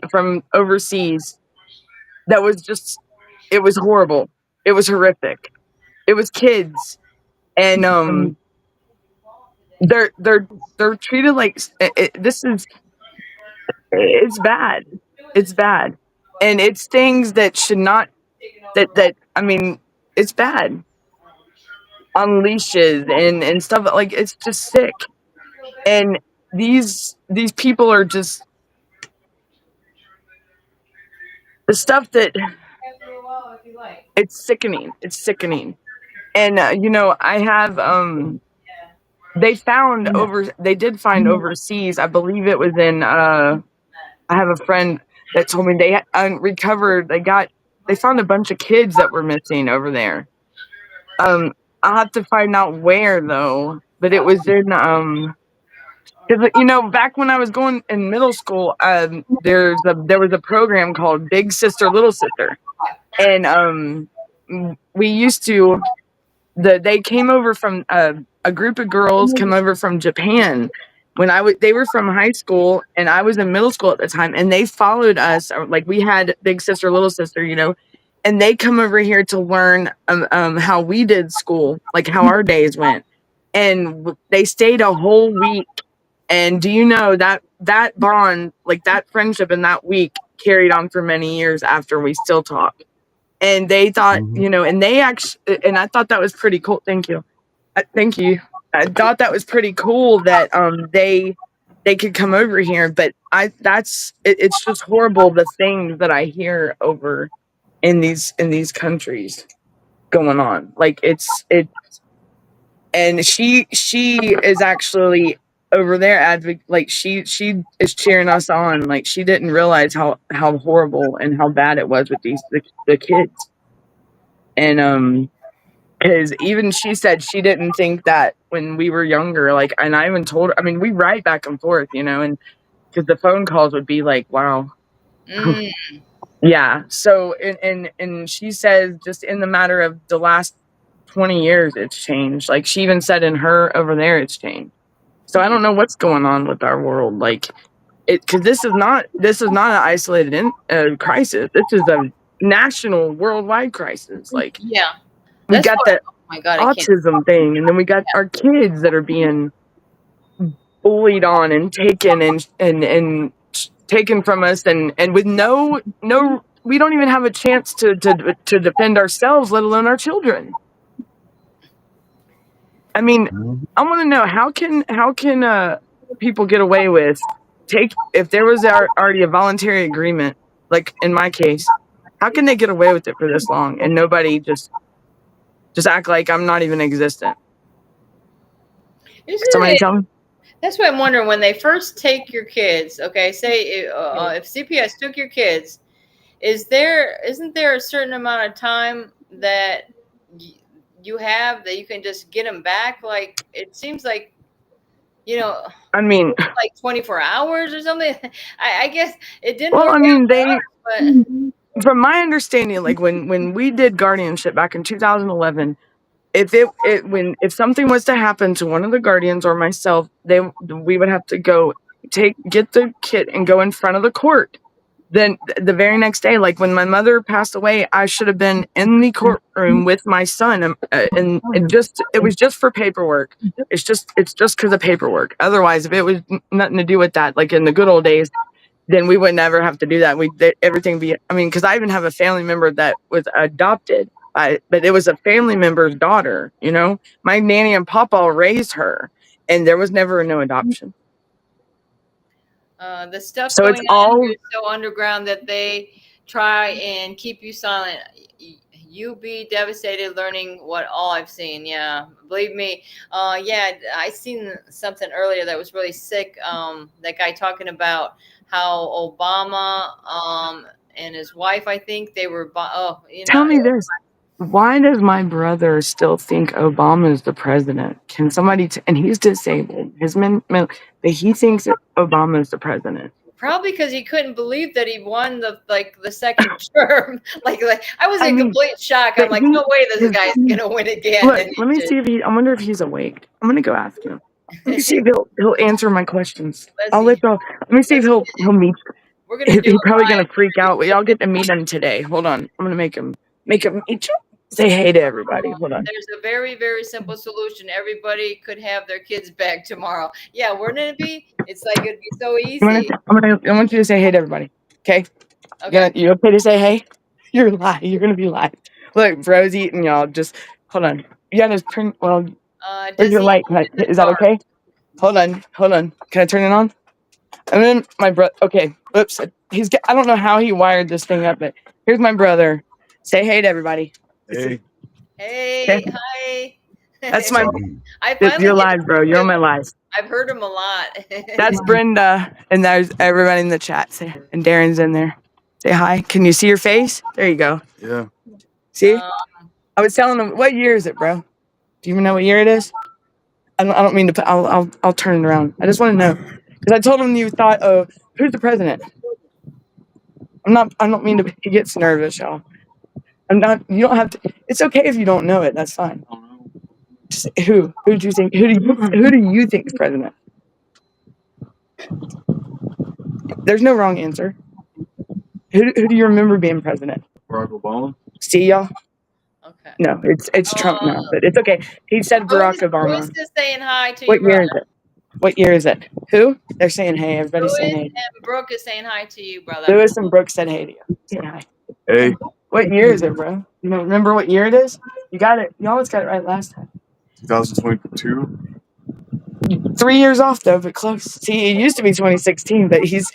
from overseas that was just, it was horrible. It was horrific. It was kids, and they're treated like it's bad. It's bad, and it's things that should not, that I mean, it's bad, on leashes and stuff, like it's just sick. And these people are just the stuff that, it's sickening. It's sickening. And I have they did find overseas. I believe it was in I have a friend that told me they recovered. They found a bunch of kids that were missing over there. I'll have to find out where though, but it was in 'cause, back when I was going in middle school, there was a program called Big Sister, Little Sister, and we used to they came over from a group of girls came over from Japan when they were from high school and I was in middle school at the time, and they followed us, or, like, we had Big Sister, Little Sister, and they come over here to learn how we did school, like how our days went, and they stayed a whole week. And do you know that bond, like that friendship in that week, carried on for many years after we still talk. And they thought, and they actually, and I thought that was pretty cool. Thank you. Thank you. I thought that was pretty cool that they could come over here, but it's just horrible, the things that I hear over in these countries going on. Like it's and she is actually over there like she is cheering us on. Like she didn't realize how horrible and how bad it was with the kids. And because even she said she didn't think that when we were younger, like, and I even told her, I mean, we write back and forth, and because the phone calls would be like, wow. Mm. Yeah. So, and she says just in the matter of the last 20 years, it's changed. Like she even said in her over there, it's changed. So I don't know what's going on with our world. Like because this is not an isolated crisis. This is a national worldwide crisis. Like Yeah. we That's got what, the oh my God, I can't. autism thing, and then we got our kids that are being bullied on and taken and taken from us, and with no we don't even have a chance to defend ourselves, let alone our children. I mean, I want to know how can people get away with if there was already a voluntary agreement, like in my case, how can they get away with it for this long and nobody just act like I'm not even existent? Somebody tell me. That's what I'm wondering when they first take your kids. Okay, say if CPS took your kids, isn't there a certain amount of time that you have that you can just get them back? Like it seems like, I mean, like 24 hours or something. I guess it didn't well, work I mean, out for us, but from my understanding, like when we did guardianship back in 2011, if something was to happen to one of the guardians or myself, we would have to go get the kid and go in front of the court. Then the very next day, like when my mother passed away, I should have been in the courtroom with my son, and it was just for paperwork. It's just because of paperwork. Otherwise, if it was nothing to do with that, like in the good old days, then we would never have to do that. Everything be. I mean, because I even have a family member that was adopted, but it was a family member's daughter. My nanny and papa raised her, and there was never no adoption. the stuff So it's going on all here is so underground that they try and keep you silent. You be devastated learning what all I've seen. Yeah, believe me. Yeah, I seen something earlier that was really sick. That guy talking about how Obama and his wife, I think they were. Tell me this. Why does my brother still think Obama is the president? Can somebody and he's disabled. But he thinks that Obama is the president. Probably because he couldn't believe that he won the second term. like I was in complete shock. I'm like, no way this guy's gonna win again. Look, let me see if I wonder if he's awake. I'm gonna go ask him. Let me see if he'll answer my questions. Let me see if he'll meet. We're gonna do He's probably gonna freak out. We all get to meet him today. Hold on. I'm gonna make him meet you. Say hey to everybody. Hold on. There's a very, very simple solution. Everybody could have their kids back tomorrow. Yeah, wouldn't it be? It's like it'd be so easy. I want you to say hey to everybody. Okay? You okay to say hey? You're live. You're gonna be live. Look, bro's eating, y'all. Just hold on. You gotta turn. Well, where's your light? Is that okay? Hold on. Can I turn it on? And then my brother. Okay. Oops. I don't know how he wired this thing up, but here's my brother. Say hey to everybody. Hey. Okay. Hi. That's my. You're live, bro. You're on my live. I've heard him a lot. That's Brenda, and there's everybody in the chat. And Darren's in there. Say hi. Can you see your face? There you go. Yeah. See? I was telling him, what year is it, bro? Do you even know what year it is? I don't mean to. I'll turn it around. I just want to know because I told him you thought, oh, who's the president? I don't mean to. He gets nervous, y'all. I'm not. You don't have to. It's okay if you don't know it. That's fine. Just, who? Who do you think? Who do you think is president? There's no wrong answer. Who do you remember being president? Barack Obama. See y'all. Okay. No, it's Trump now, but it's okay. He said Barack Obama. Who's just saying hi to What you? year is it? What year is it? Who? They're saying hey. Everybody's saying hey. And Brooke is saying hi to you, brother. Lewis and Brooke said hey to you. Say hi. Hey. What year is it, bro? You don't remember what year it is? You got it. You always got it right last time. 2022. 3 years off though, but close. See, it used to be 2016, but he's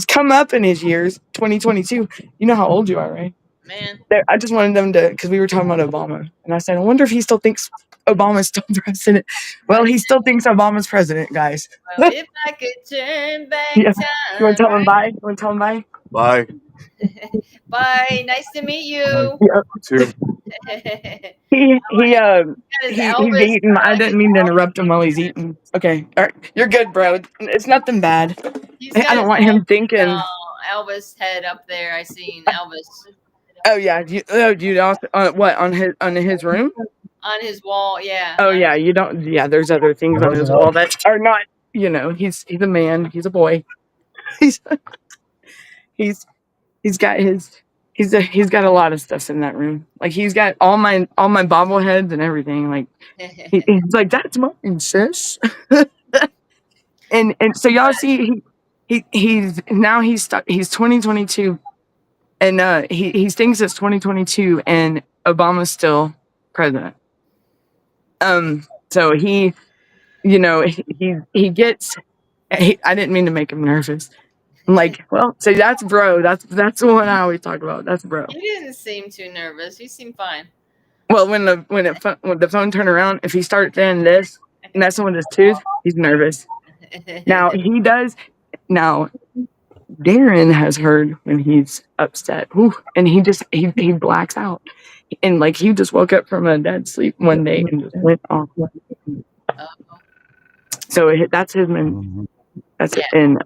come up in his years. 2022. You know how old you are, right? Man, I just wanted them to, because we were talking about Obama, and I said, I wonder if he still thinks Obama's still president. Well, he still thinks Obama's president, guys. well, if I could turn back Yeah. You want to time, tell him bye? You want to tell him bye? Bye. bye. Nice to meet you. Yeah. Two. He's Elvis. eating. I Like didn't his mean to Elvis. interrupt him while he's eating. Okay, all right, you're good, bro. It's nothing bad. He's I got don't his want him thinking. Elvis head up there. I seen Elvis Oh yeah, you also what on his room? on his wall. Yeah. Oh yeah, you don't. Yeah, there's other things on his wall that are not. He's a man. He's a boy. He's he's he's got his. He's got a lot of stuff in that room. Like he's got all my bobbleheads and everything. Like he's like, that's mine, sis. and so y'all see he's now he's stuck. He's 2022, and he thinks it's 2022, and Obama's still president. So he gets. I didn't mean to make him nervous. I'm like, well, so that's bro. That's the one I always talk about. That's bro. He didn't seem too nervous. He seemed fine. Well, when the phone turned around, if he starts saying this, messing with his tooth, he's nervous. Now he does. Now Darren has heard when he's upset, and he blacks out, and like he just woke up from a dead sleep one day and just went off. So that's his man. That's it. And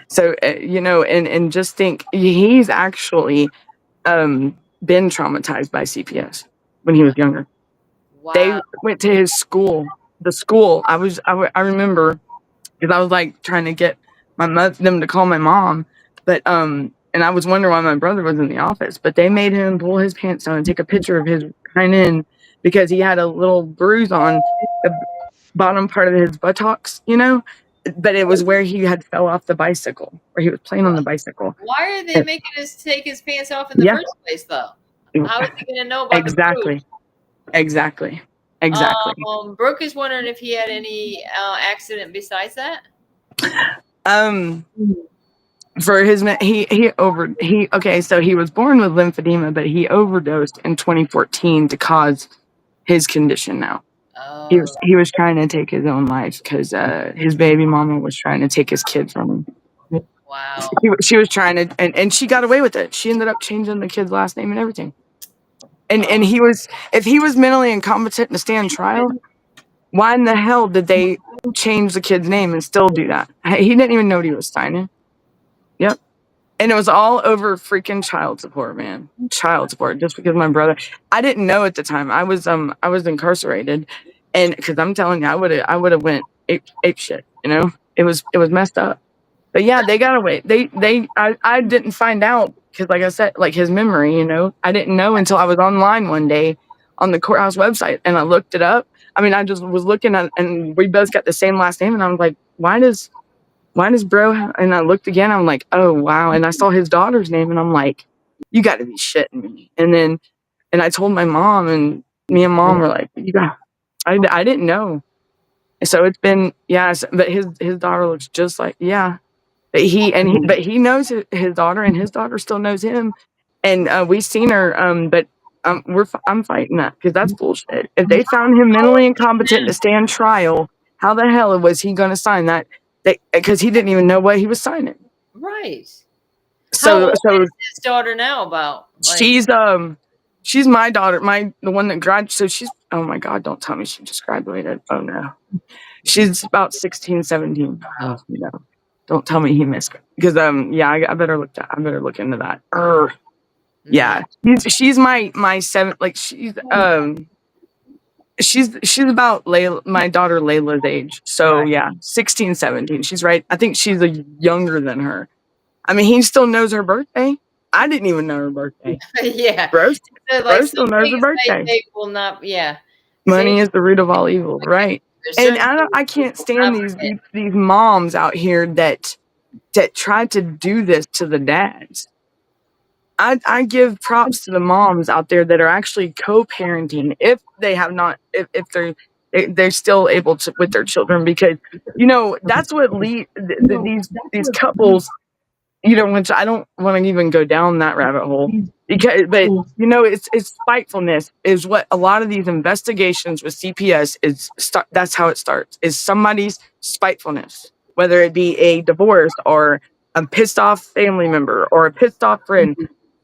so and just think he's actually been traumatized by CPS when he was younger. Wow. They went to his school. The school I remember because I was like trying to get them to call my mom, but and I was wondering why my brother was in the office. But they made him pull his pants down and take a picture of his hind end because he had a little bruise on the bottom part of his buttocks, but it was where he had fell off the bicycle, where he was playing on the bicycle. Why are they making us take his pants off in the first place, though? How is he going to know about the bruise? Exactly. Brooke is wondering if he had any accident besides that. For his so he was born with lymphedema, but he overdosed in 2014 to cause his condition now. Oh. He was trying to take his own life because his baby mama was trying to take his kid from him. Wow. She was trying to, and she got away with it. She ended up changing the kid's last name and everything. And if he was mentally incompetent to stand trial, why in the hell did they change the kid's name and still do that? He didn't even know what he was signing. Yep. And it was all over freaking child support, man. Child support, just because my brother. I didn't know at the time. I was incarcerated, and because I'm telling you, I would have went ape shit. It was messed up. But yeah, they got away. I didn't find out because, like I said, like his memory. I didn't know until I was online one day on the courthouse website, and I looked it up. I mean, I just was looking at, and we both got the same last name, and I was like, why does bro and I looked again, I'm like, oh wow, and I saw his daughter's name and I'm like, you got to be shitting me. And I told my mom, and me and mom were like, I didn't know. So it's been but his daughter looks just like but he knows his daughter, and his daughter still knows him, and we've seen her but I'm fighting that because that's bullshit. If they found him mentally incompetent to stand trial, how the hell was he going to sign that? Because he didn't even know what he was signing. Right. So is his daughter now about? She's my daughter, the one that graduated. So she's, oh my God, don't tell me she just graduated. Oh no. She's about 16, 17. Oh, don't tell me he missed it. Because I better look into that. Yeah. She's my seven, like she's about my daughter Layla's age. So yeah, 16, 17. She's right. I think she's younger than her. I mean, he still knows her birthday. I didn't even know her birthday. Yeah. Bro still knows her birthday. They will not, Money is the root of all evil, right? And I can't stand these moms out here that try to do this to the dads. I give props to the moms out there that are actually co-parenting if they have not, if they're still able to with their children, because that's what these couples you know, which I don't want to even go down that rabbit hole because, but you know, it's spitefulness is what a lot of these investigations with CPS is. That's how it starts. Is somebody's spitefulness, whether it be a divorce or a pissed off family member or a pissed off friend.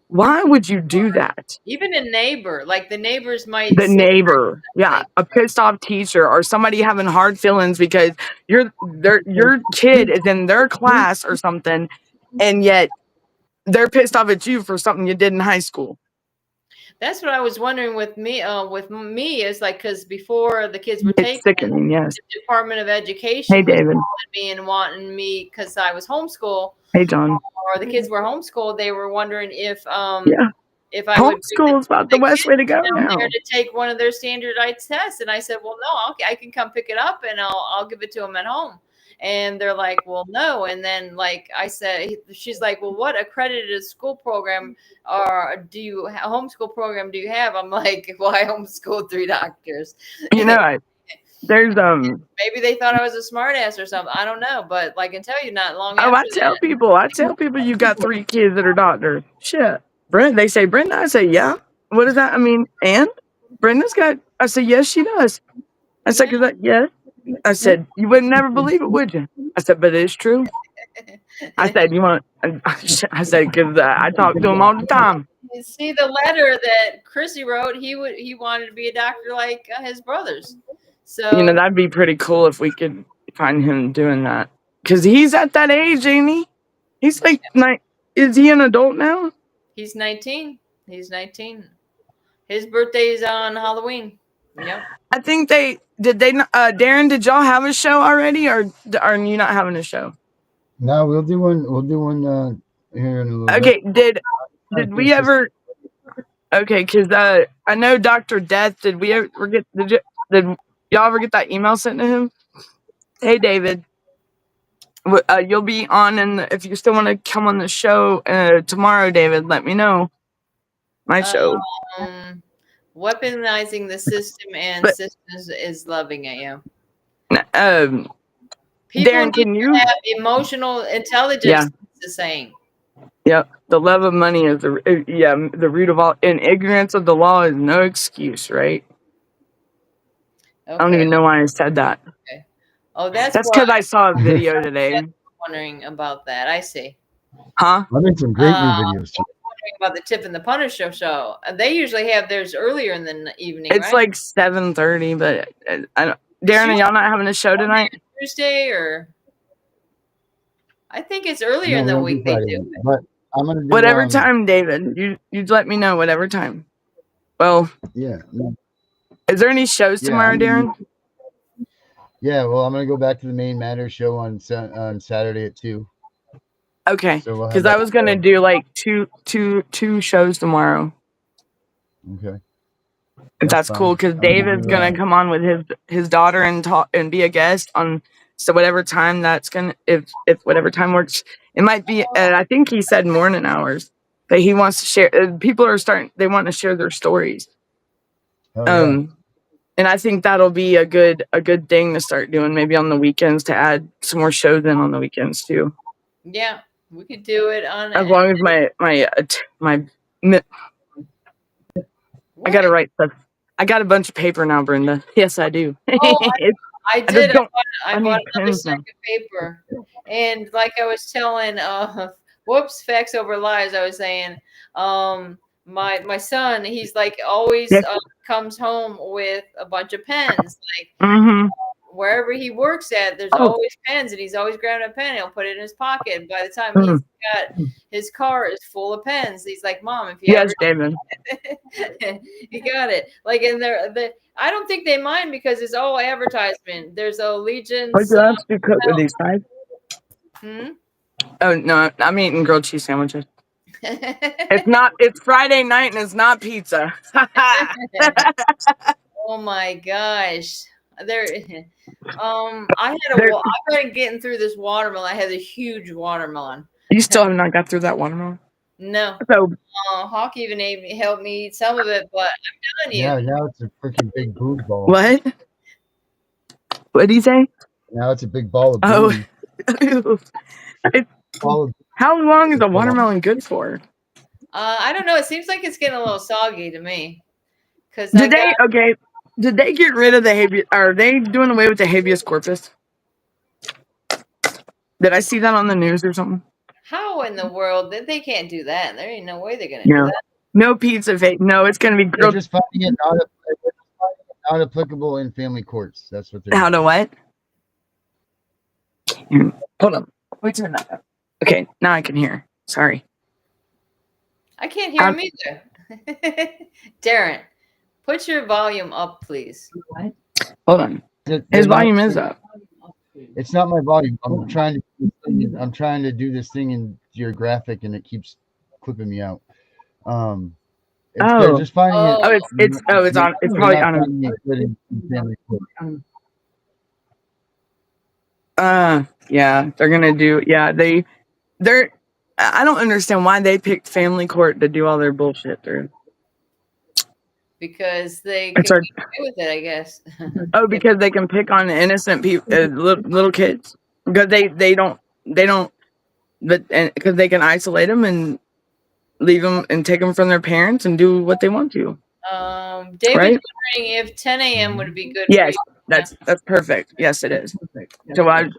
Why would you do that? Even a neighbor, like the neighbors might The say neighbor, yeah, something. a pissed off teacher or somebody having hard feelings because your kid is in their class or something, and yet they're pissed off at you for something you did in high school. That's what I was wondering with me. With me, is like because before the kids were It's taken, sickening, yes. the Department of Hey, Education was David. calling me and wanting me because I was homeschooled, Hey, John. or the kids were homeschooled. They were wondering if Yeah, I would bring homeschool is about the best kids way to go down now. there to take one of their standardized tests. And I said, well, no, I can come pick it up and I'll give it to them at home. And they're like, well, no. And then like I said, she's like, well, what accredited school program or homeschool program do you have? I'm like, well, I homeschooled 3 doctors. You know, there's Maybe they thought I was a smart ass or something. I don't know. But like, I can tell you not long oh, after I tell people you got 3 kids that are doctors. Shit. Brenda, they say, Brenda, I say, yeah. What does that I mean? And Brenda's got I said, yes, she does. I said, Yeah. yes. I said, you would never believe it, would you? I said, but it's true. I said, you want? I said, because I talk to him all the time. You see the letter that Chrissy wrote. He wanted to be a doctor like his brothers. So You know, that'd be pretty cool if we could find him doing that. Because he's at that age, ain't he? He's like, is he an adult now? he's 19. He's 19. His birthday is on Halloween. Yep. I think Darren, did y'all have a show already, or are you not having a show? No, we'll do one. We'll do one here in a little Okay, bit. did we ever? Okay, because I know Dr. Death. Did we ever get? Did y'all ever get that email sent to him? Hey, David. You'll be on, and if you still want to come on the show tomorrow, David, let me know. My show. Weaponizing the system and systems is loving it. Yeah. People Darren, can you have emotional intelligence? The saying. Yep, the love of money is the root of all. And ignorance of the law is no excuse, right? Okay. I don't even know why I said that. Okay. Oh, that's because I saw a video today. Wondering about that. I see. Huh? I made some great new videos too. Wondering about the Tip and the Punisher show. They usually have theirs earlier in the evening. It's right? like 7:30, but I don't. Darren, are y'all not having a show tonight? Tuesday or? I think it's earlier in the week they do. But I'm gonna do whatever time, David. You'd let me know whatever time. Well, yeah. Is there any shows tomorrow, Darren? Yeah, well, I'm gonna go back to the Main Matter show on Saturday at 2. Okay, so because I was gonna do like two shows tomorrow. Okay. That's cool because David's gonna come on with his daughter and talk and be a guest on. So whatever time that's gonna, if whatever time works, it might be. I think he said morning hours, but he wants to share. People are starting. They want to share their stories. And I think that'll be a good thing to start doing. Maybe on the weekends to add some more shows in on the weekends too. Yeah, we could do it on. As long as I gotta write stuff. I got a bunch of paper now, Brenda. Yes, I do. Oh, I did. I bought another pens stack of paper, and like I was telling, whoops, facts over lies. I was saying, my son, he's like always comes home with a bunch of pens. Like wherever he works at, there's always pens, and he's always grabbing a pen. He'll put it in his pocket. And by the time he's got his car is full of pens, he's like, "Mom, if you David, you got it." Like, and I don't think they mind because it's all advertisement. There's allegiance. What do I have to cook with these guys? Oh no, I'm eating grilled cheese sandwiches. It's Friday night and it's not pizza. Oh my gosh. I've been getting through this watermelon. I had a huge watermelon. You still have not got through that watermelon? No. So Hawk even helped me eat some of it, but I'm telling you. Yeah, now it's a freaking big booze ball. What? What did he say? Now it's a big ball of booze. Follow. How long is a watermelon good for? I don't know. It seems like it's getting a little soggy to me. Because Did they get rid of the habeas? Are they doing away with the habeas corpus? Did I see that on the news or something? how in the world they can't do that? There ain't no way they're gonna do No. that. No pizza face. No, it's gonna be They're grilled. just finding it not applicable in family courts. That's what they're How to doing. what? Hold on. Wait a minute. Okay, now I can hear. Sorry. I can't hear him either. Darren, put your volume up, please. Hold on. His volume is up. It's not my volume. I'm trying to do this thing in your graphic, and it keeps clipping me out. They're just finding it. Oh, it's on. It's they're probably not on. finding it good in family court. Yeah, they're gonna do. Yeah, they're. I don't understand why they picked family court to do all their bullshit through. Because they It's can our, get away with it, I guess. oh, because they can pick on innocent people, little kids, because they don't, but because they can isolate them and leave them and take them from their parents and do what they want to. David's Right? wondering if 10 a.m. would be good Yes, for you. that's perfect. Yes, it is. So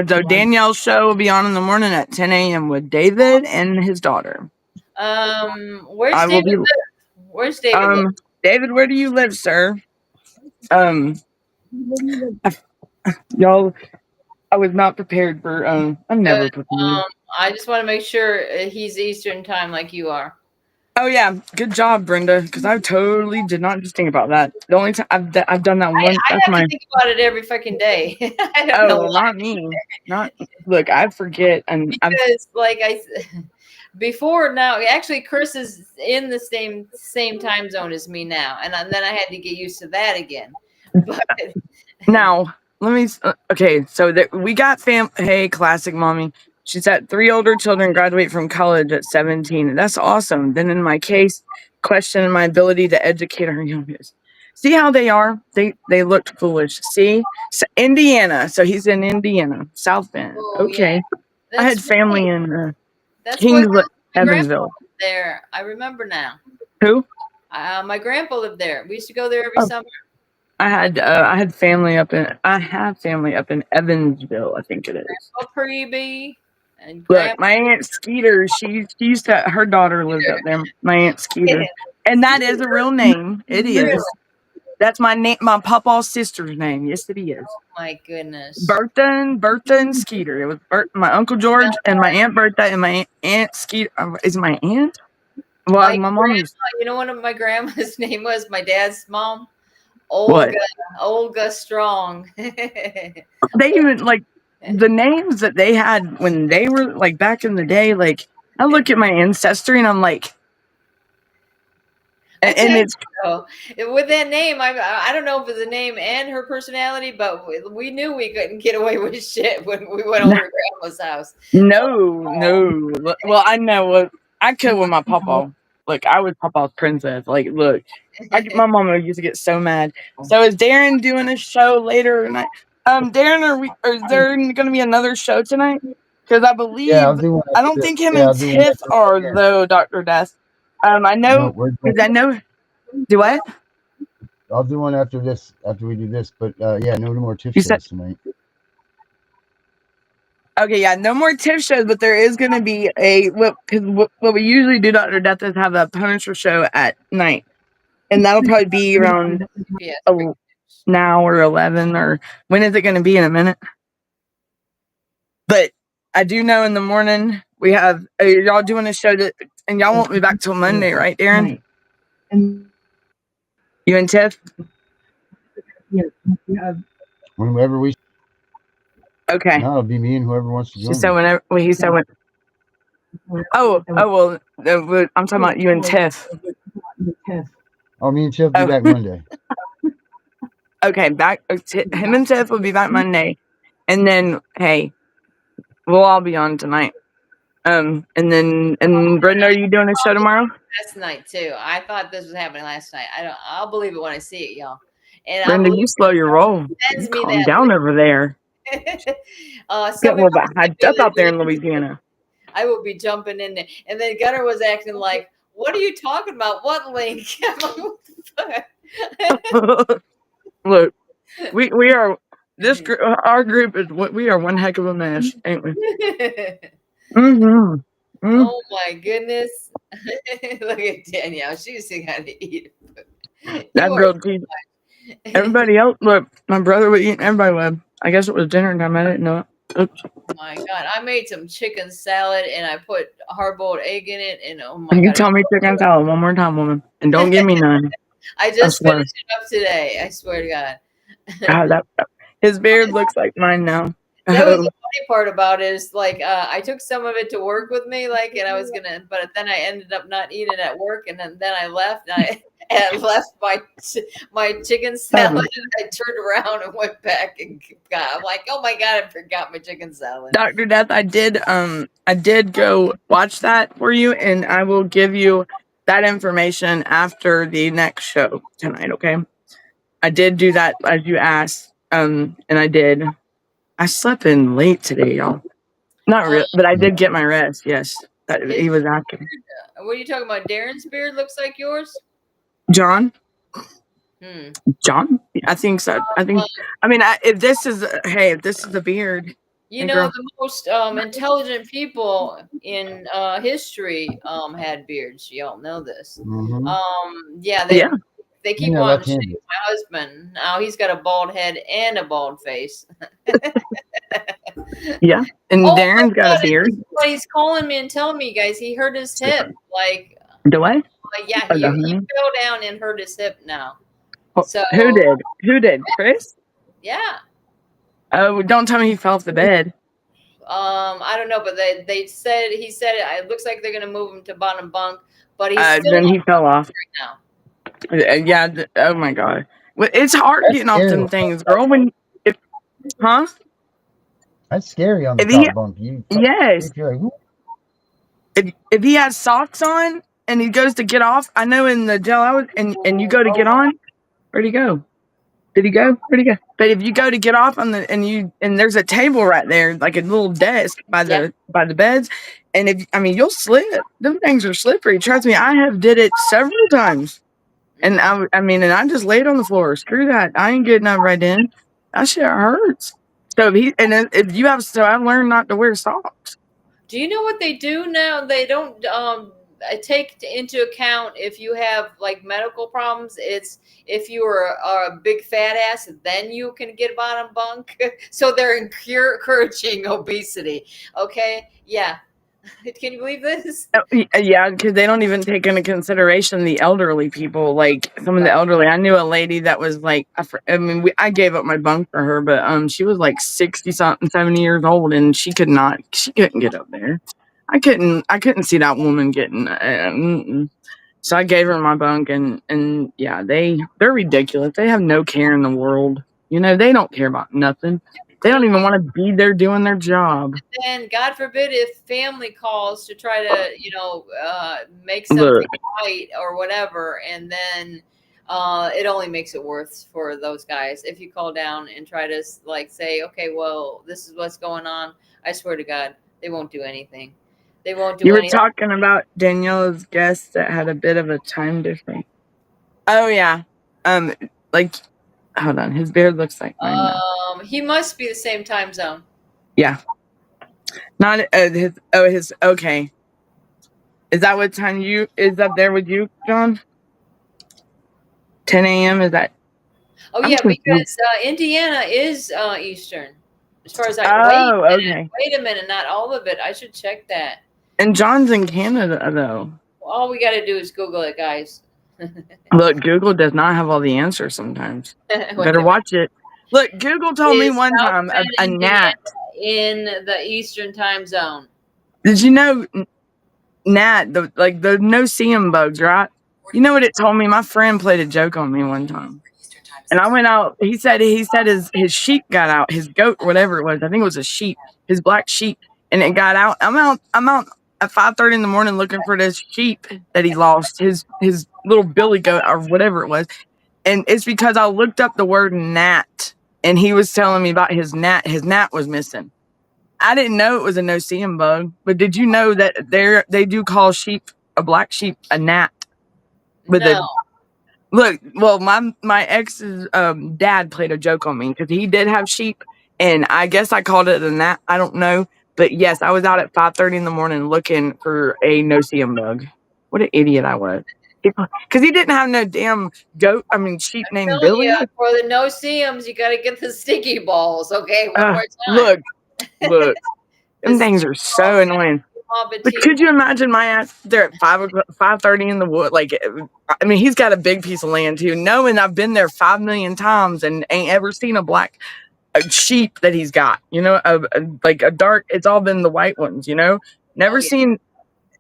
so Danielle's show will be on in the morning at 10 a.m. with David and his daughter. Where's I will David be. live? Where's David live? David, where do you live, sir? Y'all, I was not prepared for. I'm never prepared. I just want to make sure he's Eastern time like you are. Oh yeah, good job, Brenda. Because I totally did not just think about that. The only time I've done that one. I have to think about it every fucking day. I don't know why. Not me. Look. I forget, and because before now, actually, Chris is in the same time zone as me now, and then I had to get used to that again. But now let me. Okay, so we got Hey, classic mommy. She said 3 older children graduate from college at 17. That's awesome. Then in my case, questioning my ability to educate our youngest. See how they are? They looked foolish. See? So Indiana. So he's in Indiana, South Bend. Okay. Yeah. I had family in Kings, Evansville. There. I remember now. Who? My grandpa lived there. We used to go there every summer. I had family up in Evansville, I think it is. Grandpa and look, my Aunt Skeeter, she used to, her daughter lived up there. My Aunt Skeeter. And that is a real name. It is. That's my name, my papa's sister's name. Yes, it is. Oh my goodness. Bertha and Skeeter. It was my Uncle George and my Aunt Bertha and my Aunt Skeeter. Is it my aunt? Well, my mom used. You know what my grandma's name was? My dad's mom? Olga Strong. They even the names that they had when they were back in the day. I look at my ancestry and I'm like, and it's with that name. I don't know if it's the name and her personality, but we knew we couldn't get away with shit when we went over to Grandma's house. No. Well, I know I could with my papa. Look, I was Papa's princess. Look, my mama used to get so mad. So is Darren doing a show later tonight? Darren, is there going to be another show tonight? Because I believe I don't think him and Tiff are though, Dr. Death. I know. Do what? I'll do one after this. After we do this, but no more Tiff shows tonight. Okay, yeah, no more Tiff shows, but there is going to be what we usually do, Dr. Death, is have a Punisher show at night. And that'll probably be around now or 11, or when is it going to be in a minute? But I do know in the morning we have, y'all doing a show and y'all won't be back till Monday, right, Darren? You and Tiff? Whenever we. Okay. No, it'll be me and whoever wants to join. So whenever he said when. Oh well, I'm talking about you and Tiff. Oh, me and Tiff will be back Monday. Okay, him and Tiff will be back Monday, and then hey, we'll all be on tonight. And Brenda, are you doing a show tomorrow? Last night too. I thought this was happening last night. I'll believe it when I see it, y'all. And Brenda, you slow your roll. Calm down over there. Get a little bit hyped up out there in Louisiana. I will be jumping in there. And then Gunnar was acting like, "What are you talking about? What link?" I'm like, "What the fuck?" Look, we are this group. Our group is what we are one heck of a mess, ain't we? Mm-hmm. Oh my goodness! Look at Danielle. She's got to eat. That You are. girl teased everybody else. Look, my brother was eating. Everybody was. I guess it was dinner time. I didn't know it. Oops. My God, I made some chicken salad and I put hard-boiled egg in it, and oh my And you God, tell me chicken salad one more time, woman, and don't give me none. I I just swear. finished it up today. I swear to God. God, that his beard looks like mine now. That was the Oh, funny part about it is like I took some of it to work with me, like, and I was gonna, but then I ended up not eating it at work, and then I left. And I left my chicken salad, and I turned around and went back and got. I'm like, oh my God, I forgot my chicken salad. Dr. Death, I did go watch that for you, and I will give you that information after the next show tonight. Okay, I did do that as you asked, and I did. I slept in late today, y'all. Not real, but I did get my rest. Yes, that His he was asking. beard, what are you talking about? Darren's beard looks like yours. John, Hmm. I think so. I think. I mean, if this is a beard, You hey, know, girl. the most intelligent people in history had beards. Y'all know this. Mm-hmm. Yeah, Yeah, they keep they're wanting to shave left-handed. my husband. Now he's got a bald head and a bald face. yeah. And Oh my Darren's got a God! beard. He's calling me and telling me, guys, he hurt his hip. Like Do I? yeah, Oh, he the honey. fell down and hurt his hip now. So Who did? Who did? Chris? yeah. Oh, don't tell me he fell off the bed. I don't know, but he said it looks like they're gonna move him to bottom bunk, but he's still Then on he fell off. right now. Yeah. Oh my God. Well, it's hard That's getting off scary. them things, girl. Huh? That's scary on the If he, top bunk. You yes. if you're like, "Ooh." If he has socks on and he goes to get off, I know in the jail I was, and you go to get on, where'd he go? Did he go? Where'd he go? But if you go to get off on the and there's a table right there, like a little desk by the beds, and you'll slip. Them things are slippery. Trust me, I have did it several times. And and I just laid on the floor. Screw that. I ain't getting up right then. That shit hurts. So if you have, so I learned not to wear socks. Do you know what they do now? They don't take into account if you have like medical problems. It's if you are a big fat ass, then you can get bottom bunk. So they're encouraging obesity. Okay, yeah. Can you believe this? Yeah, because they don't even take into consideration the elderly people. Like some of the elderly, I knew a lady that was like, I gave up my bunk for her, but she was like 60 something, 70 years old, and she couldn't get up there. I couldn't see that woman getting. So I gave her my bunk, and yeah, they're ridiculous. They have no care in the world. They don't care about nothing. They don't even want to be there doing their job. And God forbid if family calls to try to, make Look, something right or whatever, and then it only makes it worse for those guys. If you call down and try to like say, okay, well, this is what's going on. I swear to God, they won't do anything. They won't do you were anything. talking about Daniela's guest that had a bit of a time difference. Oh yeah. Like, hold on, his beard looks like mine now. He must be the same time zone. Yeah. Not his okay. Is that what time is up there with you, John? 10 a.m. Is that? Oh yeah, because Indiana is Eastern. As far as okay. Wait a minute, not all of it. I should check that. And John's in Canada though. All we got to do is Google it, guys. Look, Google does not have all the answers sometimes. Better watch it. Look, Google told me one time a gnat in the Eastern time zone. Did you know gnat, the no-see-em bugs, right? You know what it told me? My friend played a joke on me one time. And I went out, he said his sheep got out, his goat, whatever it was. I think it was a sheep, his black sheep. And it got out. I'm out at 5:30 in the morning looking for this sheep that he lost, his little billy goat or whatever it was. And it's because I looked up the word gnat, and he was telling me about his gnat. His gnat was missing. I didn't know it was a no-see-em bug, but did you know that they do call a black sheep a gnat? With No. a look, well, my ex's dad played a joke on me because he did have sheep, and I guess I called it a gnat. I don't know, but yes, I was out at 5:30 in the morning looking for a no-see-em bug. What an idiot I was! Because he didn't have no damn sheep named Telling you, Billy. for the no-see-ems, you got to get the sticky balls. Okay, one more time. Look, The them things sticky are so balls, annoying. Mom But Petite. could you imagine my ass there at 5:30 in the wood? Like, I mean, he's got a big piece of land too. Knowing I've been there 5 million times and ain't ever seen a sheep that he's got. You know, like a dark. It's all been the white ones. You know, Oh never yeah. seen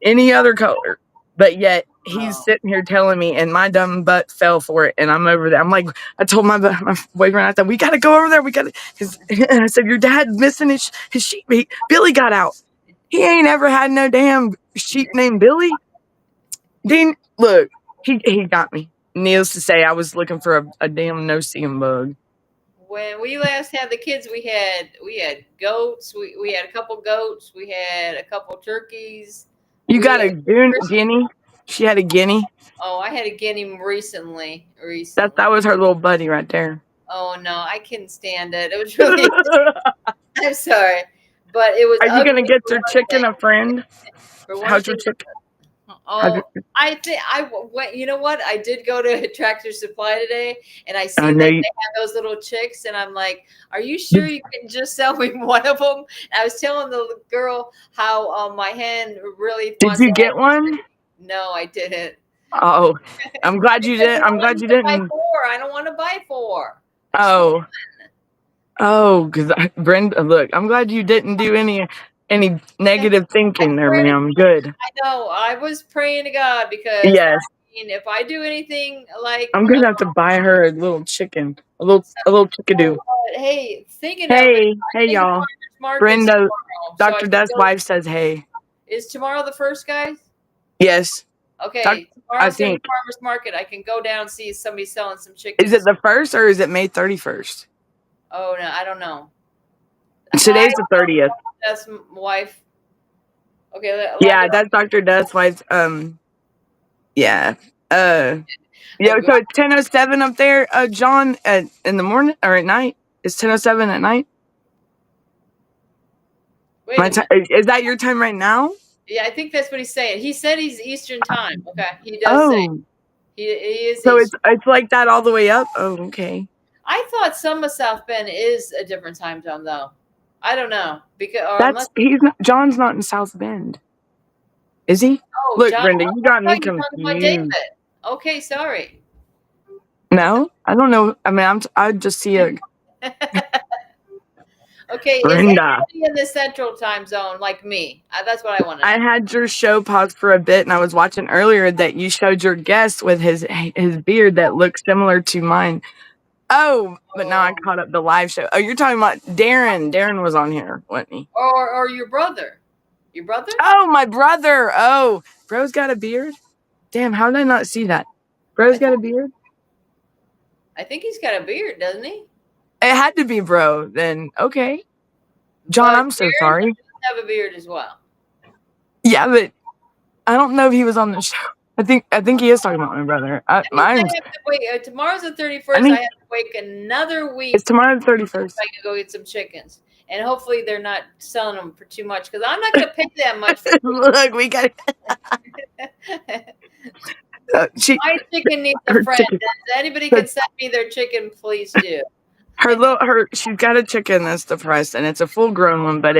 any other color. But yet he's Oh. sitting here telling me, and my dumb butt fell for it. And I'm over there. I'm like, I told my boyfriend, I said, we got to go over there. We got to, because I said, your dad missing his sheep. Billy got out. He ain't ever had no damn sheep named Billy. Dean, look, he got me. Needless to say, I was looking for a damn no-see-em bug. When we last had the kids, we had goats. We had a couple goats. We had a couple turkeys. You We got a had guinea? She had a guinea. Oh, I had a guinea recently. That was her little buddy right there. Oh no, I couldn't stand it. It was really. I'm sorry, but it was. Are you gonna ugly get for your one chicken thing. a friend? For one How's your thing. chicken? Oh, I think I went. You know what? I did go to Tractor Supply today, and I seen know that you- they had those little chicks, and I'm like, "Are you sure you can just sell me one of them?" And I was telling the girl how my hen really Did wants you to get have. one? No, I didn't. Oh, I'm glad you Because didn't. I I'm glad wanted you to buy didn't. 4. I don't want to buy 4. I just want Because Brenda, look, I'm glad you didn't do any negative thinking there, swear to ma'am. Good. I know. I was praying to God because Yes. if I do anything like I'm gonna have to buy her a little chicken, a little chickadoo. hey, thinking of it, Hey, I think y'all. farmers market's Brenda, tomorrow, so I Dr. can Death's go. wife says hey. Is tomorrow the first, guys? Yes. Okay, I tomorrow's gonna be think. farmers market. I can go down and see somebody selling some chickens. Is it the 1st or is it May 31st? Oh no, I don't know. Today's the 30th. That's my wife. Okay, Yeah, that's Dr. Death's wife. Yeah. So it's 10:07 up there, John, in the morning or at night? It's 10:07 at night. Wait a minute. Is that your time right now? Yeah, I think that's what he's saying. He said he's Eastern time. Okay, he does say he is. So Eastern. it's like that all the way up. Oh, okay. I thought some of South Bend is a different time zone, though. I don't know because John's not in South Bend, is he? Oh, Look, John, Brenda, you got me you're talking about David. confused. Okay, sorry. No, I don't know. I mean, I just see a Okay, Brenda. is anybody in the Central time zone like me? That's what I want to know. I had your show paused for a bit, and I was watching earlier that you showed your guest with his beard that looks similar to mine. Oh, but now I caught up the live show. Oh, you're talking about Darren. Darren was on here, wasn't he? Or your brother. Your brother? Oh, my brother. Oh, bro's got a beard? Damn, how did I not see that? Bro's got a beard? I think he's got a beard, doesn't he? It had to be bro, then. Okay. John, I'm so sorry. He does have a beard as well. Yeah, but I don't know if he was on the show. I think he is talking about my brother. I have to wait. Tomorrow's the 31st. I have to wait another week. It's tomorrow the 31st. I can go get some chickens, and hopefully they're not selling them for too much because I'm not going to pay that much. For Look, we got. My chicken needs a friend. If anybody can send me their chicken, please do. She's got a chicken that's depressed, and it's a full grown one, but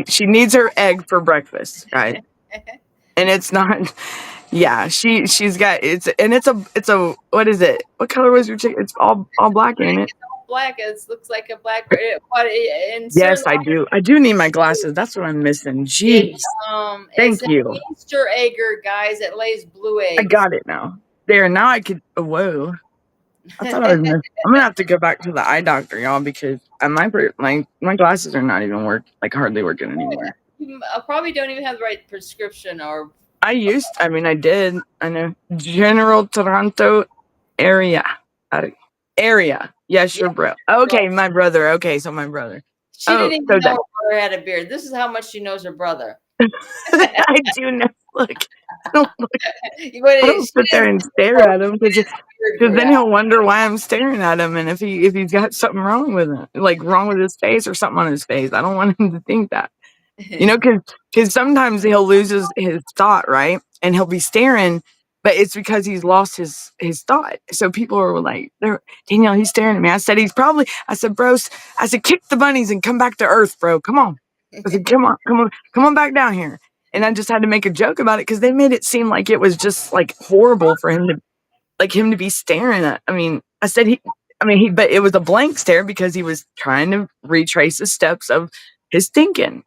she needs her egg for breakfast, right? And it's not. Yeah, she's got it's a what is it? What color was your chicken? It's all black, ain't it? It's all black. It looks like a black. But yes, I do. I do need my glasses. That's what I'm missing. Jeez. Thank you. It's an Easter egger, guys. It lays blue eggs. I got it now. There, now I could. Whoa. I thought I was. I'm gonna have to go back to the eye doctor, y'all, because my glasses are not even hardly working anymore. You probably don't even have the right prescription or. I did. I know. General Toronto area. Area. Yes, your bro. Okay, my brother. Okay, so my brother. She didn't even know her brother had a beard. This is how much she knows her brother. I do know. Look, I don't look. I don't She sit there didn't and say stare so, at him but his beard because grew then out. he'll wonder why I'm staring at him, and if he's got something wrong with him, like wrong with his face or something on his face. I don't want him to think that. You know, because sometimes he'll lose his thought, right? And he'll be staring, but it's because he's lost his thought. So people are like, Danielle, he's staring at me. I said, I said, bro, I said, kick the bunnies and come back to earth, bro. Come on. I said, come on back down here. And I just had to make a joke about it because they made it seem like it was just like horrible for him to be staring at. I mean, I said but it was a blank stare because he was trying to retrace the steps of his thinking.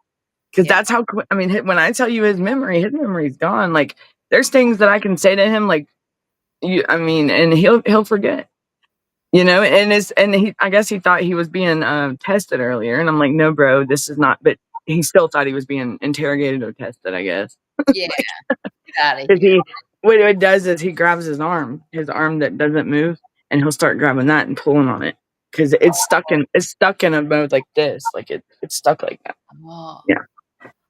Because Yeah. that's how, when I tell you his memory's gone. Like, there's things that I can say to him, like, and he'll forget, I guess he thought he was being tested earlier. And I'm like, no, bro, this is not, but he still thought he was being interrogated or tested, I guess. Yeah. Get out of Because here. what it does is he grabs his arm that doesn't move, and he'll start grabbing that and pulling on it. Because it's stuck in a mode like this. Like it's stuck like that. Oh. Yeah.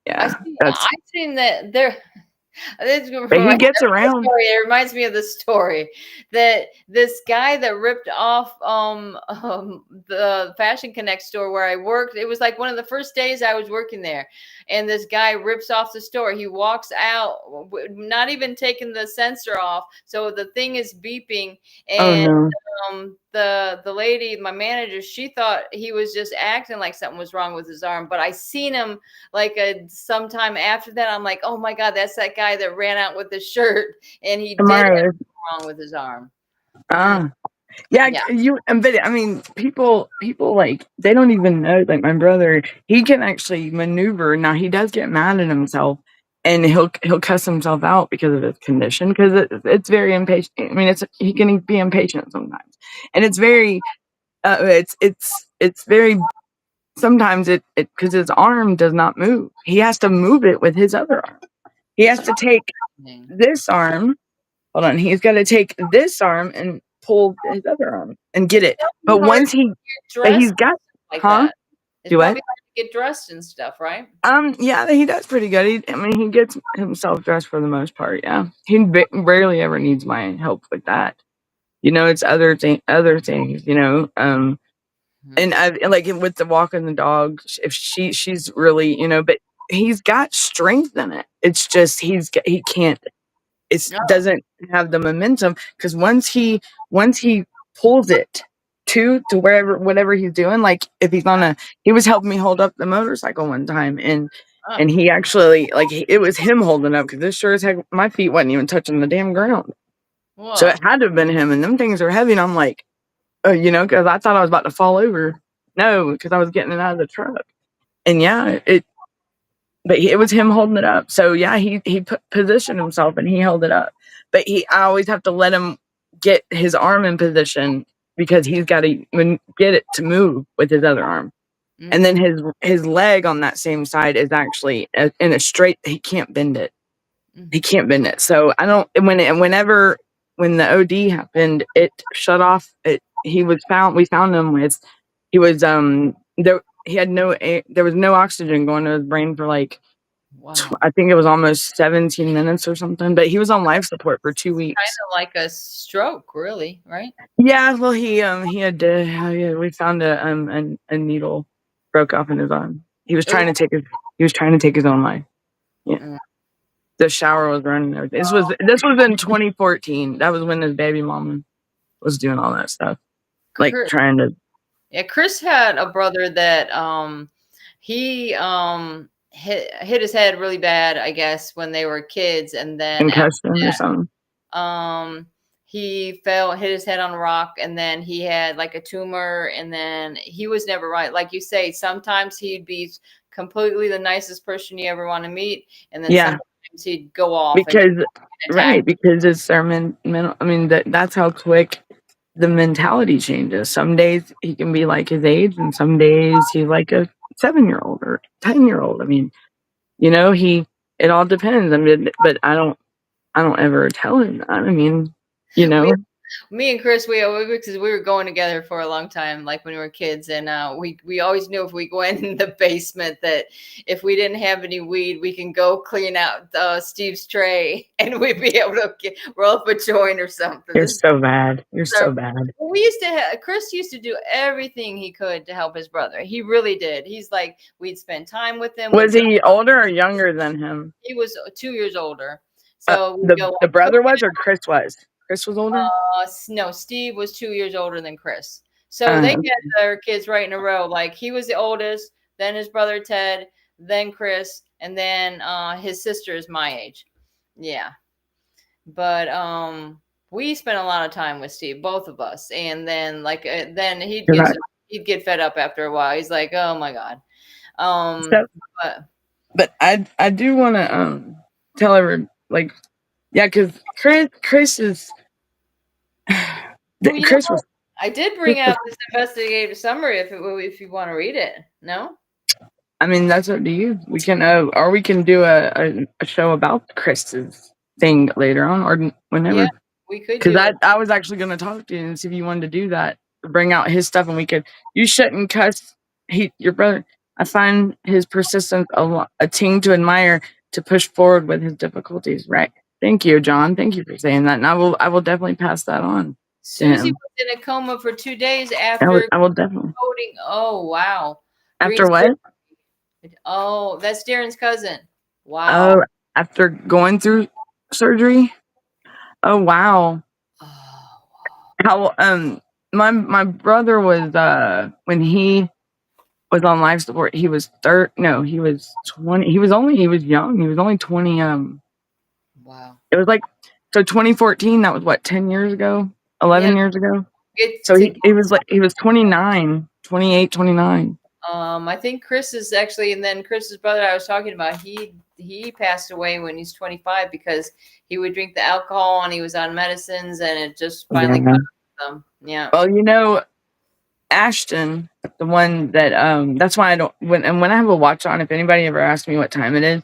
Yeah. I've seen that there. This But he gets around. story. It reminds me of the story that this guy that ripped off the Fashion Connect store where I worked. It was like one of the first days I was working there, and this guy rips off the store. He walks out, not even taking the sensor off, so the thing is beeping. Oh And no. the lady, my manager, she thought he was just acting like something was wrong with his arm. But I seen him like sometime after that. I'm like, oh my God, that's that guy that ran out with his shirt, and he did have Tomorrow. something wrong with his arm. Yeah, Yeah. but I mean, people like they don't even know. Like my brother, he can actually maneuver. Now he does get mad at himself, and he'll cuss himself out because of his condition. Because it's very impatient. I mean, he can be impatient sometimes, and it's very, it's very. Sometimes it because his arm does not move. He has to move it with his other arm. He has to take this arm. Hold on, he's got to take this arm and pull his other arm and get it. But Hard once dressed he's got, like huh? that. It's Do what? probably hard to get dressed and stuff, right? Yeah, he does pretty good. He gets himself dressed for the most part. Yeah, he rarely ever needs my help with that. It's other things. And I like with the walking the dog. If she's really, but he's got strength in it. It's just he can't. It Oh, doesn't have the momentum because once he pulls it to wherever whatever he's doing, like if he was helping me hold up the motorcycle one time, and he actually it was him holding up because this sure as heck my feet wasn't even touching the damn ground, so whoa. it had to have been him, and them things are heavy, and I'm like, because I thought I was about to fall over. No, because I was getting it out of the truck, and yeah, it was him holding it up. So yeah, he positioned himself and he held it up. But I always have to let him get his arm in position because he's got to get it to move with his other arm. And then his leg on that same side is actually in a straight. He can't bend it. He can't bend it. So I don't. When the OD happened, it shut off. We found him with. He was there. He had there was no oxygen going to his brain for like. Wow. I think it was almost 17 minutes or something, but he was on life support for 2 weeks. Kind of like a stroke, really, right? Yeah, well, he had to. We found a needle broke off in his arm. He was trying to take his own life. Yeah, the shower was running. And everything. This was in 2014. That was when his baby mama was doing all that stuff, like trying to. Yeah, Chris had a brother that he hit his head really bad, I guess, when they were kids, and then Concussion or something. He hit his head on a rock, and then he had like a tumor, and then he was never right. Like you say, sometimes he'd be completely the nicest person you ever want to meet, and then sometimes he'd go off because it's their mental. I mean, that's how quick the mentality changes. Some days he can be like his age, and some days he's like a 7-year-old or 10-year-old. I mean, it all depends. I mean, but I don't ever tell him that. I mean, Me and Chris, because we were going together for a long time, like when we were kids, and we always knew if we go in the basement that if we didn't have any weed, we can go clean out Steve's tray, and we'd be able to roll up a joint or something. You're so bad. You're so bad. We used to Chris used to do everything he could to help his brother. He really did. He's like, we'd spend time with him. Was he older or younger than him? He was 2 years older. So the brother was, or Chris was? Chris was older? No, Steve was 2 years older than Chris. So they had their kids right in a row. Like he was the oldest, then his brother Ted, then Chris, and then his sister is my age. Yeah. But we spent a lot of time with Steve, both of us. And then then he'd get fed up after a while. He's like, oh my God. But I do want to tell everyone, like, yeah, because Chris is Chris was. I did bring out this investigative summary if you want to read it. No, I mean that's up to you. We can or we can do a show about Chris's thing later on or whenever. Yeah, we could. Because I was actually going to talk to you and see if you wanted to do that, bring out his stuff, and we could. You shouldn't cuss your brother. I find his persistence a ting to admire, to push forward with his difficulties. Right. Thank you, John. Thank you for saying that. And I will definitely pass that on. Susie was in a coma for 2 days after. I will definitely. Coding. Oh wow. After what? Oh, that's Darren's cousin. Wow. Oh, after going through surgery. Oh wow. Oh, wow. My brother was when he was on life support. He was 20. He was young. He was only 20. Wow. It was like, so 2014. That was what, 10 years ago, 11 years ago. So he was 29, 28, 29. I think Chris is actually, and then Chris's brother I was talking about, he passed away when he's 25 because he would drink the alcohol and he was on medicines and it just finally got him. Yeah. Well, Ashton, the one that that's why I don't when I have a watch on, if anybody ever asks me what time it is,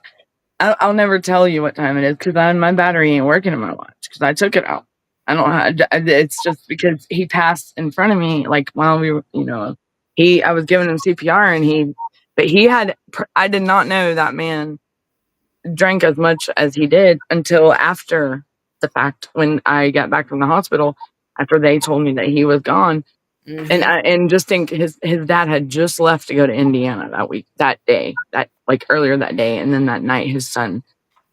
I'll never tell you what time it is because my battery ain't working in my watch because I took it out. I don't know. It's just because he passed in front of me, like while we were, I was giving him CPR I did not know that man drank as much as he did until after the fact when I got back from the hospital after they told me that he was gone. Mm-hmm. And just think his dad had just left to go to Indiana earlier that day, and then that night his son,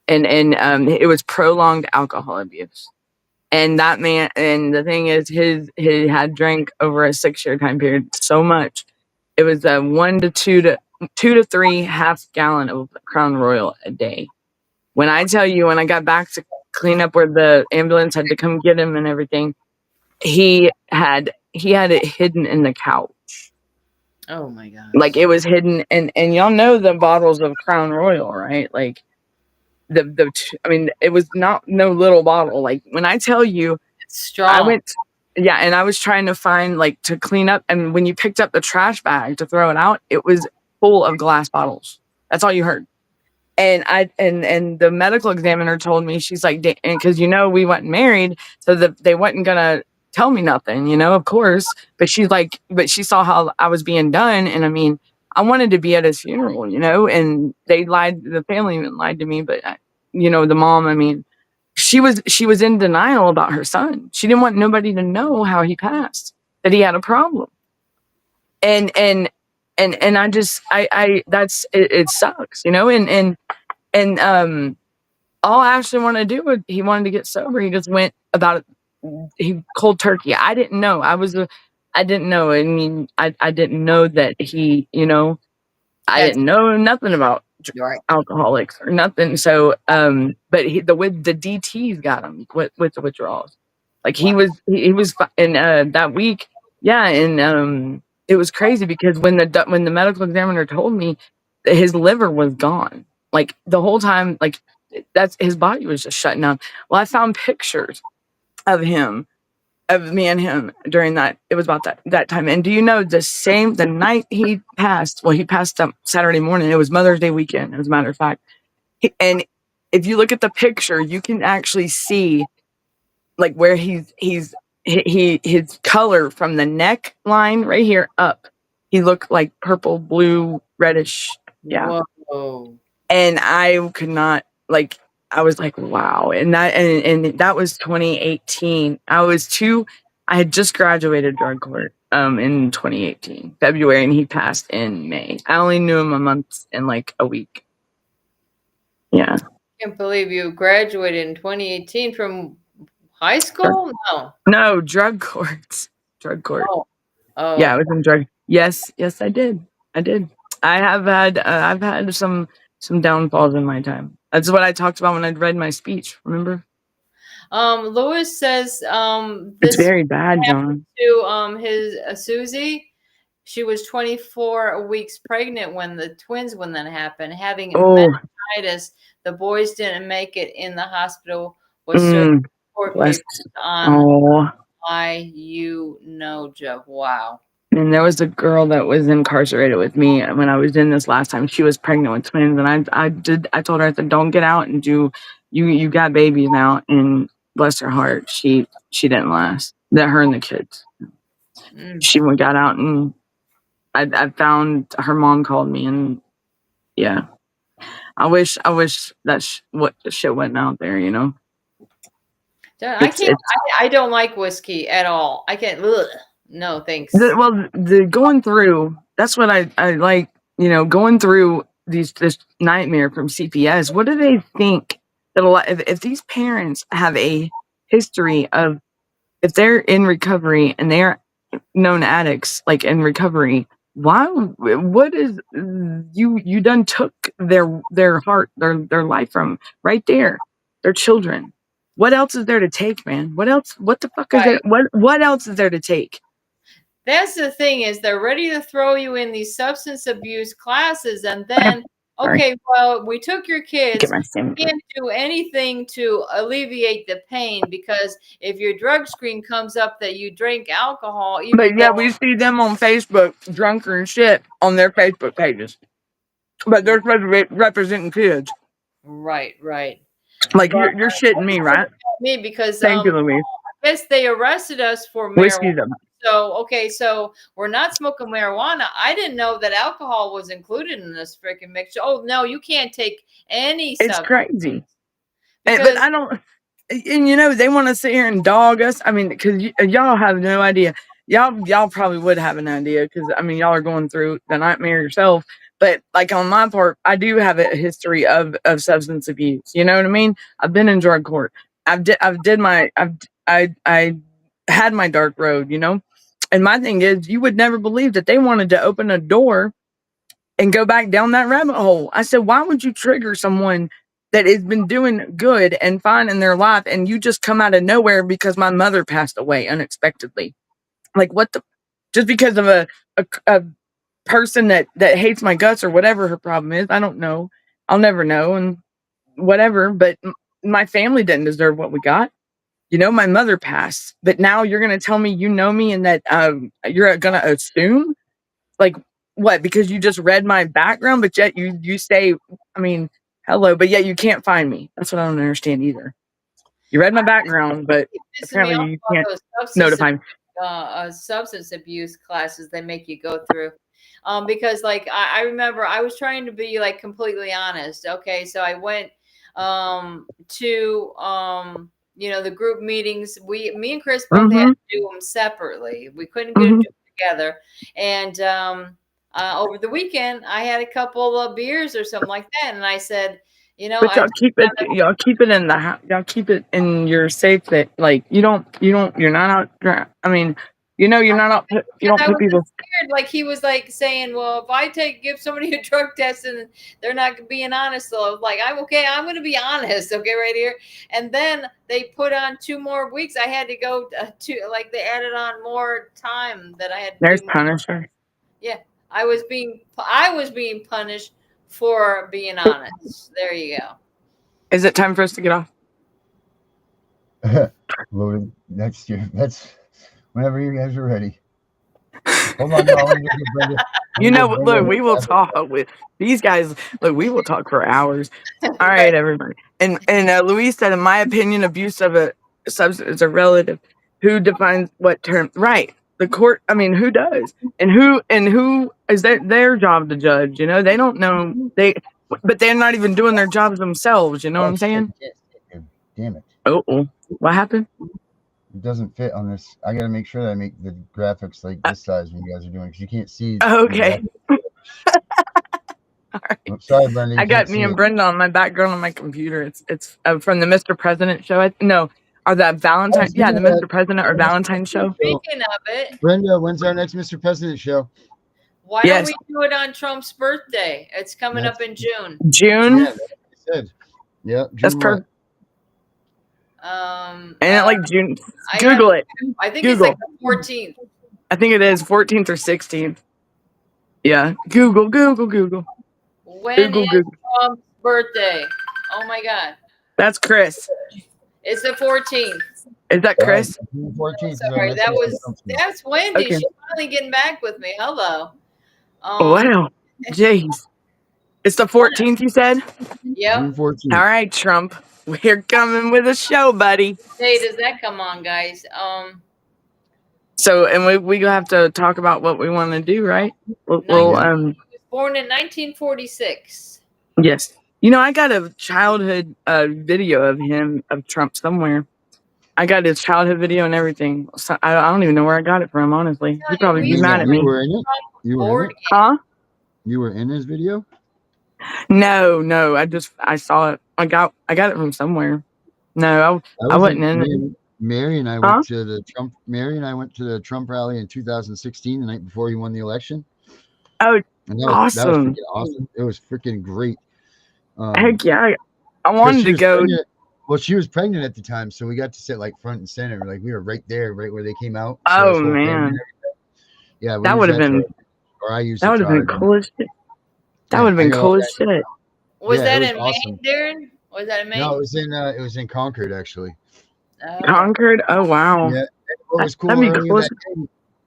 and it was prolonged alcohol abuse, and that man, and the thing is he had drank over a 6-year time period so much, it was a 1 to 2 to 3 half gallon of Crown Royal a day. When I tell you, when I got back to clean up where the ambulance had to come get him and everything, he had it hidden in the couch. Oh my God. Like it was hidden, and y'all know the bottles of Crown Royal, right? Like it was no little bottle. Like when I tell you, it's strong. And I was trying to find to clean up, and when you picked up the trash bag to throw it out, it was full of glass bottles. That's all you heard. And and the medical examiner told me, she's like, because we wasn't married, so they wasn't gonna tell me nothing, of course. But she's like, but she saw how I was being done, and I mean, I wanted to be at his funeral, and they lied. The family even lied to me, but the mom, I mean, she was in denial about her son. She didn't want nobody to know how he passed, that he had a problem, and I just that's it sucks, and all Ashley wanted to do was he wanted to get sober. He just went about it. He cold turkey. I didn't know. I didn't know. I mean, I didn't know that he, I didn't know nothing about alcoholics or nothing. So, but the DTs got him with the withdrawals. Like he was in that week. Yeah. And, it was crazy because when the medical examiner told me that his liver was gone, like the whole time, like his body was just shutting down. Well, I found pictures of me and him during that. It was about that time. And do you know the night he passed? Well, he passed up Saturday morning. It was Mother's Day weekend, as a matter of fact. And if you look at the picture, you can actually see like where his his color from the neckline right here up, he looked like purple, blue, reddish. Yeah. Whoa. And I could not, like, I was like, wow. And that was 2018. I had just graduated drug court in 2018, February, and he passed in May. I only knew him a month and like a week. Yeah. I can't believe you graduated in 2018 from high school? No, drug courts. Drug court. Oh. Yeah, I was in drug. Yes, I did. I've had some downfalls in my time. That's what I talked about when I read my speech. Remember? Lewis says It's this very bad, John. to his Susie. She was 24 weeks pregnant when that happened, having meningitis. The boys didn't make it in the hospital. Was serving court papers on why you know, Joe. Wow. And there was a girl that was incarcerated with me when I was in this last time. She was pregnant with twins, and I told her, I said, don't get out and do. You got babies now, and bless her heart, she didn't last. That her and the kids. She got out, and I found her mom called me, and yeah, I wish that what shit went out there, you know. I don't like whiskey at all. I can't. Ugh. No, thanks. The going through, that's what I like, you know, going through this nightmare from CPS. What do they think that if these parents have a history of, if they're in recovery and they're known addicts, like in recovery, what is you done took their heart, their life from right there, their children. What else is there to take, man? What the fuck is there? What else is there to take? That's the thing, is they're ready to throw you in these substance abuse classes, and then, okay, well, we took your kids. We can't do anything to alleviate the pain, because if your drug screen comes up that you drink alcohol, but yeah, we see them on Facebook drunker and shit on their Facebook pages. But they're supposed to be representing kids. Right. Like, you're shitting me, right? Me, because thank you, Louise. I guess they arrested us for marijuana. So we're not smoking marijuana. I didn't know that alcohol was included in this freaking mixture. Oh no, you can't take any substance. It's crazy. But I don't, and you know, they want to sit here and dog us. I mean, because y'all have no idea. Y'all probably would have an idea, because I mean, y'all are going through the nightmare yourself. But like, on my part, I do have a history of substance abuse. You know what I mean? I've been in drug court. I had my dark road, you know? And my thing is, you would never believe that they wanted to open a door and go back down that rabbit hole. I said, why would you trigger someone that has been doing good and fine in their life, and you just come out of nowhere because my mother passed away unexpectedly? Like, what the, just because of a person that hates my guts or whatever her problem is? I don't know. I'll never know, and whatever. But my family didn't deserve what we got. You know, my mother passed, but now you're going to tell me you know me and that you're going to assume, like, what? Because you just read my background, but yet you say, I mean, hello, but yet you can't find me. That's what I don't understand either. You read my background, but apparently you can't notify me. Substance abuse classes they make you go through. Because like I remember I was trying to be like completely honest. Okay, so I went to you know, the group meetings. Me and Chris both had to do them separately. We couldn't get them together. And over the weekend, I had a couple of beers or something like that, and I said, you know, but y'all keep it in the house. Y'all keep it in your safe. That, like, you're not out. I mean, you know, you're not out. You don't put people. Scared. Like, he was like saying, well, if I give somebody a drug test and they're not being honest, so I was like, I'm going to be honest, okay, right here. And then they put on 2 more weeks. I had to go to, like, they added on more time that I had. There's Punisher. Yeah, I was being punished for being honest. There you go. Is it time for us to get off? Well, next year. That's whenever you guys are ready. Hold on, no, you know, look, we will talk with these guys. Look, we will talk for hours. All right, everybody. And Louise said, in my opinion, abuse of a substance is a relative. who defines what term? Right. The court. I mean, who does? And who is their job to judge? You know, they don't know. But they're not even doing their jobs themselves. You know what Oh I'm shit! saying? Damn it! Oh, what happened? It doesn't fit on this. I gotta make sure that I make the graphics like this size when you guys are doing, because you can't see the Okay. graphics. All right. I'm sorry, Brenda. You I got can't me see and it. Brenda on my background on my computer. It's from the Mr. President show. No, or that Oh, Valentine. Yeah, the speaking of that, Mr. President or Valentine show. Speaking of it, Brenda, when's our next Mr. President show? why don't Yes, we do it on Trump's birthday? It's coming up That's in June. June. yeah, that's what I said. Yeah, That's June what? perfect. And like June. I Google it. I think Google. it's like the 14th. I think it is 14th or 16th. Yeah. Google. When Google. is Trump's birthday? Oh my God. That's Chris. It's the 14th. Is that Chris? June 14th. is our Sorry, next Mr. Trump show. that's Wendy. Okay. She's finally getting back with me. Hello. Wow. Jeez. It's the 14th, you said? Yep. June 14th. All right, Trump. We're coming with a show, buddy. Day does that come on, guys? So, and we have to talk about what we want to do, right? Well, He was born in 1946. yes. You know, I got a childhood video of him, of Trump somewhere. I got his childhood video and everything. So I don't even know where I got it from, honestly. He'd probably be mad at me. You were in it? You were in it? Huh? You were in his video? No. I saw it. I got it from somewhere. No, I wasn't in it. Mary and I went to the Trump. Mary and I went to the Trump rally in 2016, the night before he won the election. Oh, and awesome! That was freaking awesome. It was freaking great. Heck yeah! I wanted to go. Well, she was pregnant at the time, so we got to sit like front and center. Like we were right there, right where they came out. Oh man! Yeah, that would have been. Or I used. That would have been cool as shit. That would have been cool as shit. Was that in Maine, Darren? Was that in Maine? No, it was in Concord actually. Concord? Oh wow! Yeah, what was cool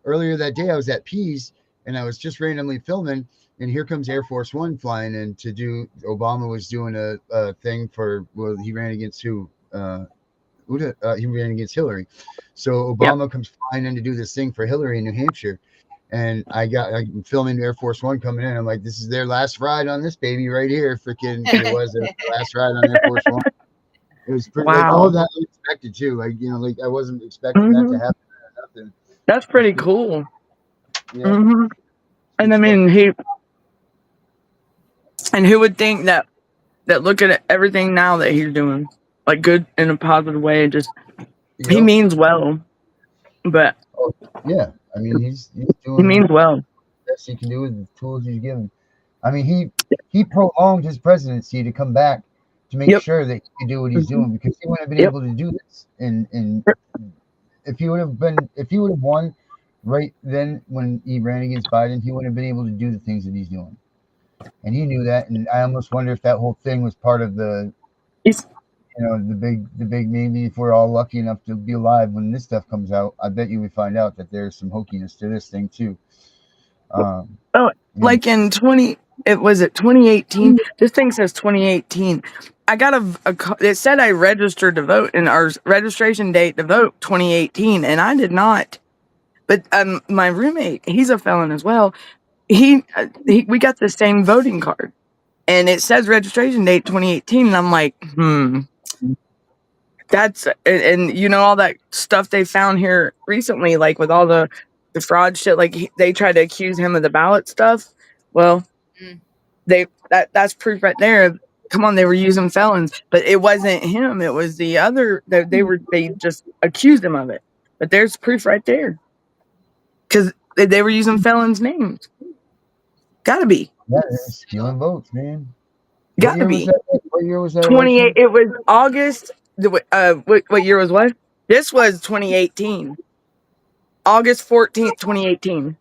earlier that day, I was at Pease and I was just randomly filming, and here comes Air Force One flying in to do. Obama was doing a thing for. Well, he ran against who? He ran against Hillary. So Obama comes flying in to do this thing for Hillary in New Hampshire. And I'm filming Air Force One coming in. I'm like, this is their last ride on this baby right here. Freaking, it was their last ride on Air Force One. It was pretty, like, all that unexpected too. Like, you know, like I wasn't expecting that to happen. Or nothing. That's pretty cool. Yeah. And I mean, who would think that look at everything now that he's doing, like good in a positive way, just he means well. But yeah, I mean, he's doing. He means well. The best he can do with the tools he's given. I mean, he prolonged his presidency to come back to make sure that he could do what he's doing, because he wouldn't have been able to do this. And if he would have won right then when he ran against Biden, he wouldn't have been able to do the things that he's doing. And he knew that. And I almost wonder if that whole thing was part of the, the big, maybe if we're all lucky enough to be alive when this stuff comes out, I bet you we find out that there's some hokiness to this thing too. Like in 2018. This thing says 2018. I got it said I registered to vote, and our registration date to vote 2018, and I did not. But my roommate, he's a felon as well. We got the same voting card, and it says registration date 2018, and I'm like, that's and you know all that stuff they found here recently, like with all the fraud shit. Like they tried to accuse him of the ballot stuff. Well, that's proof right there. Come on, they were using felons, but it wasn't him. It was the other. They just accused him of it. But there's proof right there, because they were using felons' names. Gotta be. Yeah, they're stealing votes, man. Gotta be. What year was that? 28. It was August. What year was what? This was 2018. August 14th, 2018.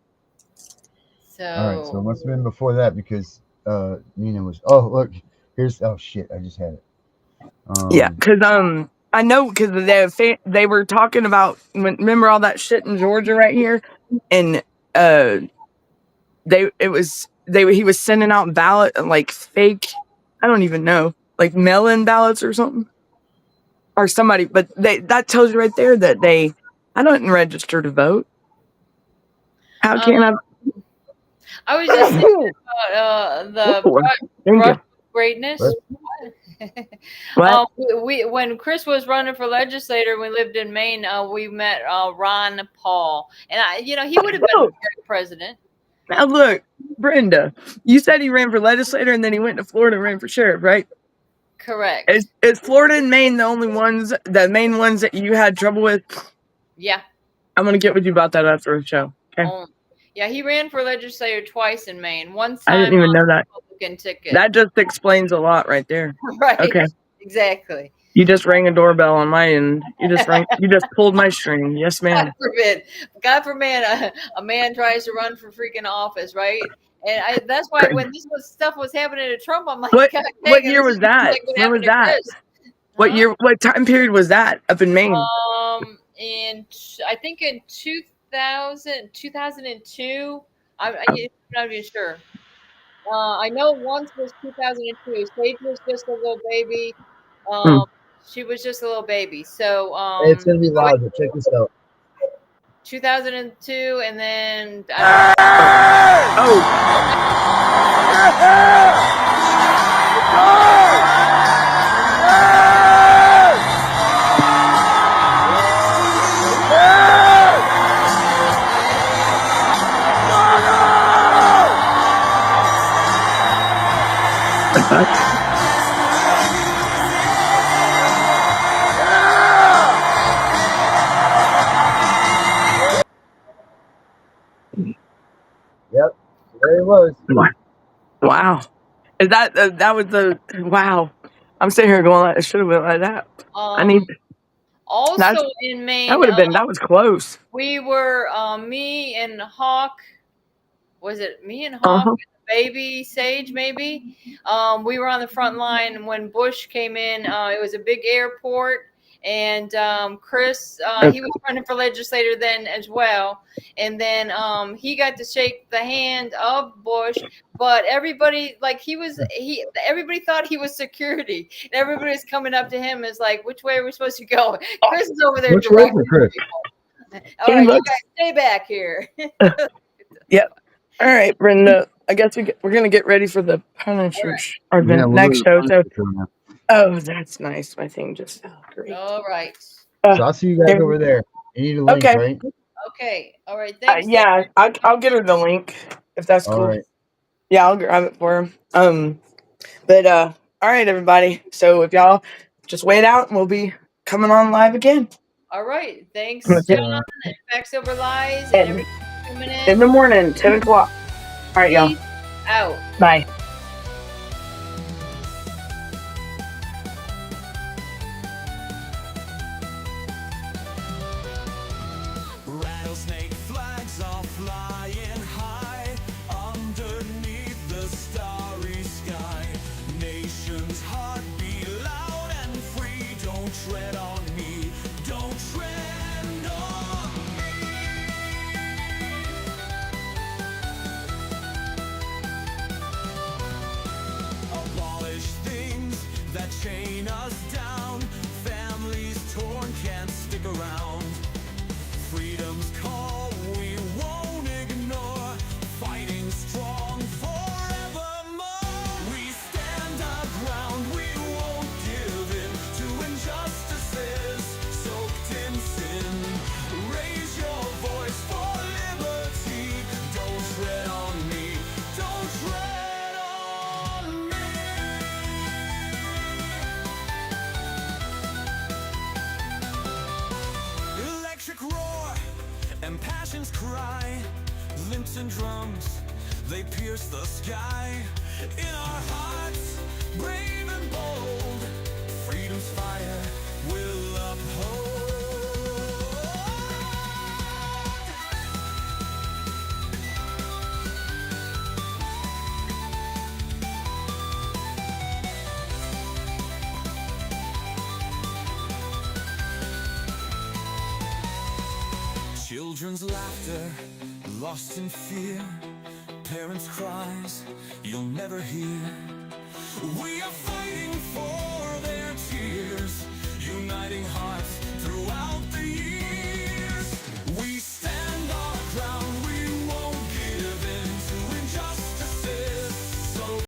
So. All right, so it must have been before that, because Nina was. Oh, look, here's. Oh shit, I just had it. Yeah, because I know, because they were talking about, remember all that shit in Georgia right here, and he was sending out ballot, like fake, I don't even know, like mail-in ballots or something, or somebody, but that tells you right there that they I didn't register to vote. How can I was just thinking about the Thank you. greatness. What? We when Chris was running for legislator, we lived in Maine. We met Ron Paul, and he would have been a great president. Now look, Brenda, you said he ran for legislator and then he went to Florida and ran for sheriff, right? Correct. Is Florida and Maine the main ones that you had trouble with? Yeah. I'm gonna get with you about that after the show. Okay. Yeah, he ran for legislator twice in Maine. One time I didn't even know that. Republican ticket. That just explains a lot right there. Right. Okay. Exactly. You just rang a doorbell on my end. You just pulled my string. Yes, ma'am. God forbid a man tries to run for freaking office, right? And that's why when stuff was happening to Trump, I'm like, what year was that? When was that? What year? What time period was that up in Maine? I think in 2002. I'm not even sure. I know once was 2002. Sage was just a little baby. She was just a little baby. So it's gonna be loud, but check this out. 2002, and then Yep, there it was. Wow. Is that was the wow? I'm sitting here going, it should have been like that. Also in Maine, that would have been. That was close. We were me and Hawk. Was it me and Hawk? Baby Sage, maybe. We were on the front line when Bush came in. It was a big airport, and Chris, he was running for legislator then as well. And then he got to shake the hand of Bush, but everybody everybody thought he was security. And everybody was coming up to him as like, which way are we supposed to go? Chris is over there directing people. All right, you guys stay back here. Yep. All right, Brenda. I guess we're gonna get ready for the Punishers or the next show. So, that's nice. My thing just sounds great. All right. So I'll see you guys over there. You need a link, right? Okay. All right. Thanks. Yeah, I'll get her the link if that's cool. All right. Yeah, I'll grab it for him. But all right, everybody. So if y'all just wait out, and we'll be coming on live again. All right. Thanks, John. Facts Over Lies. And every 2 minutes. In the morning, 10 o'clock. All right, y'all. Out. Bye. Rattlesnake flags are flying high underneath the starry sky. Nation's heart beat loud and free. Don't tread on me. Don't tread on me. Abolish things that chain us down. Families torn can't stick around. Freedom's call we won't ignore. Fighting strong forevermore. We stand our ground, we won't give in to injustices soaked in sin. Raise your voice for liberty. Don't tread on me. Don't tread on me. Electric roar and passion's cry. Links and drums, they pierce the sky. In our hearts, brave and bold, freedom's fire will uphold. Children's laughter, lost in fear. Parents' cries, you'll never hear. We are fighting for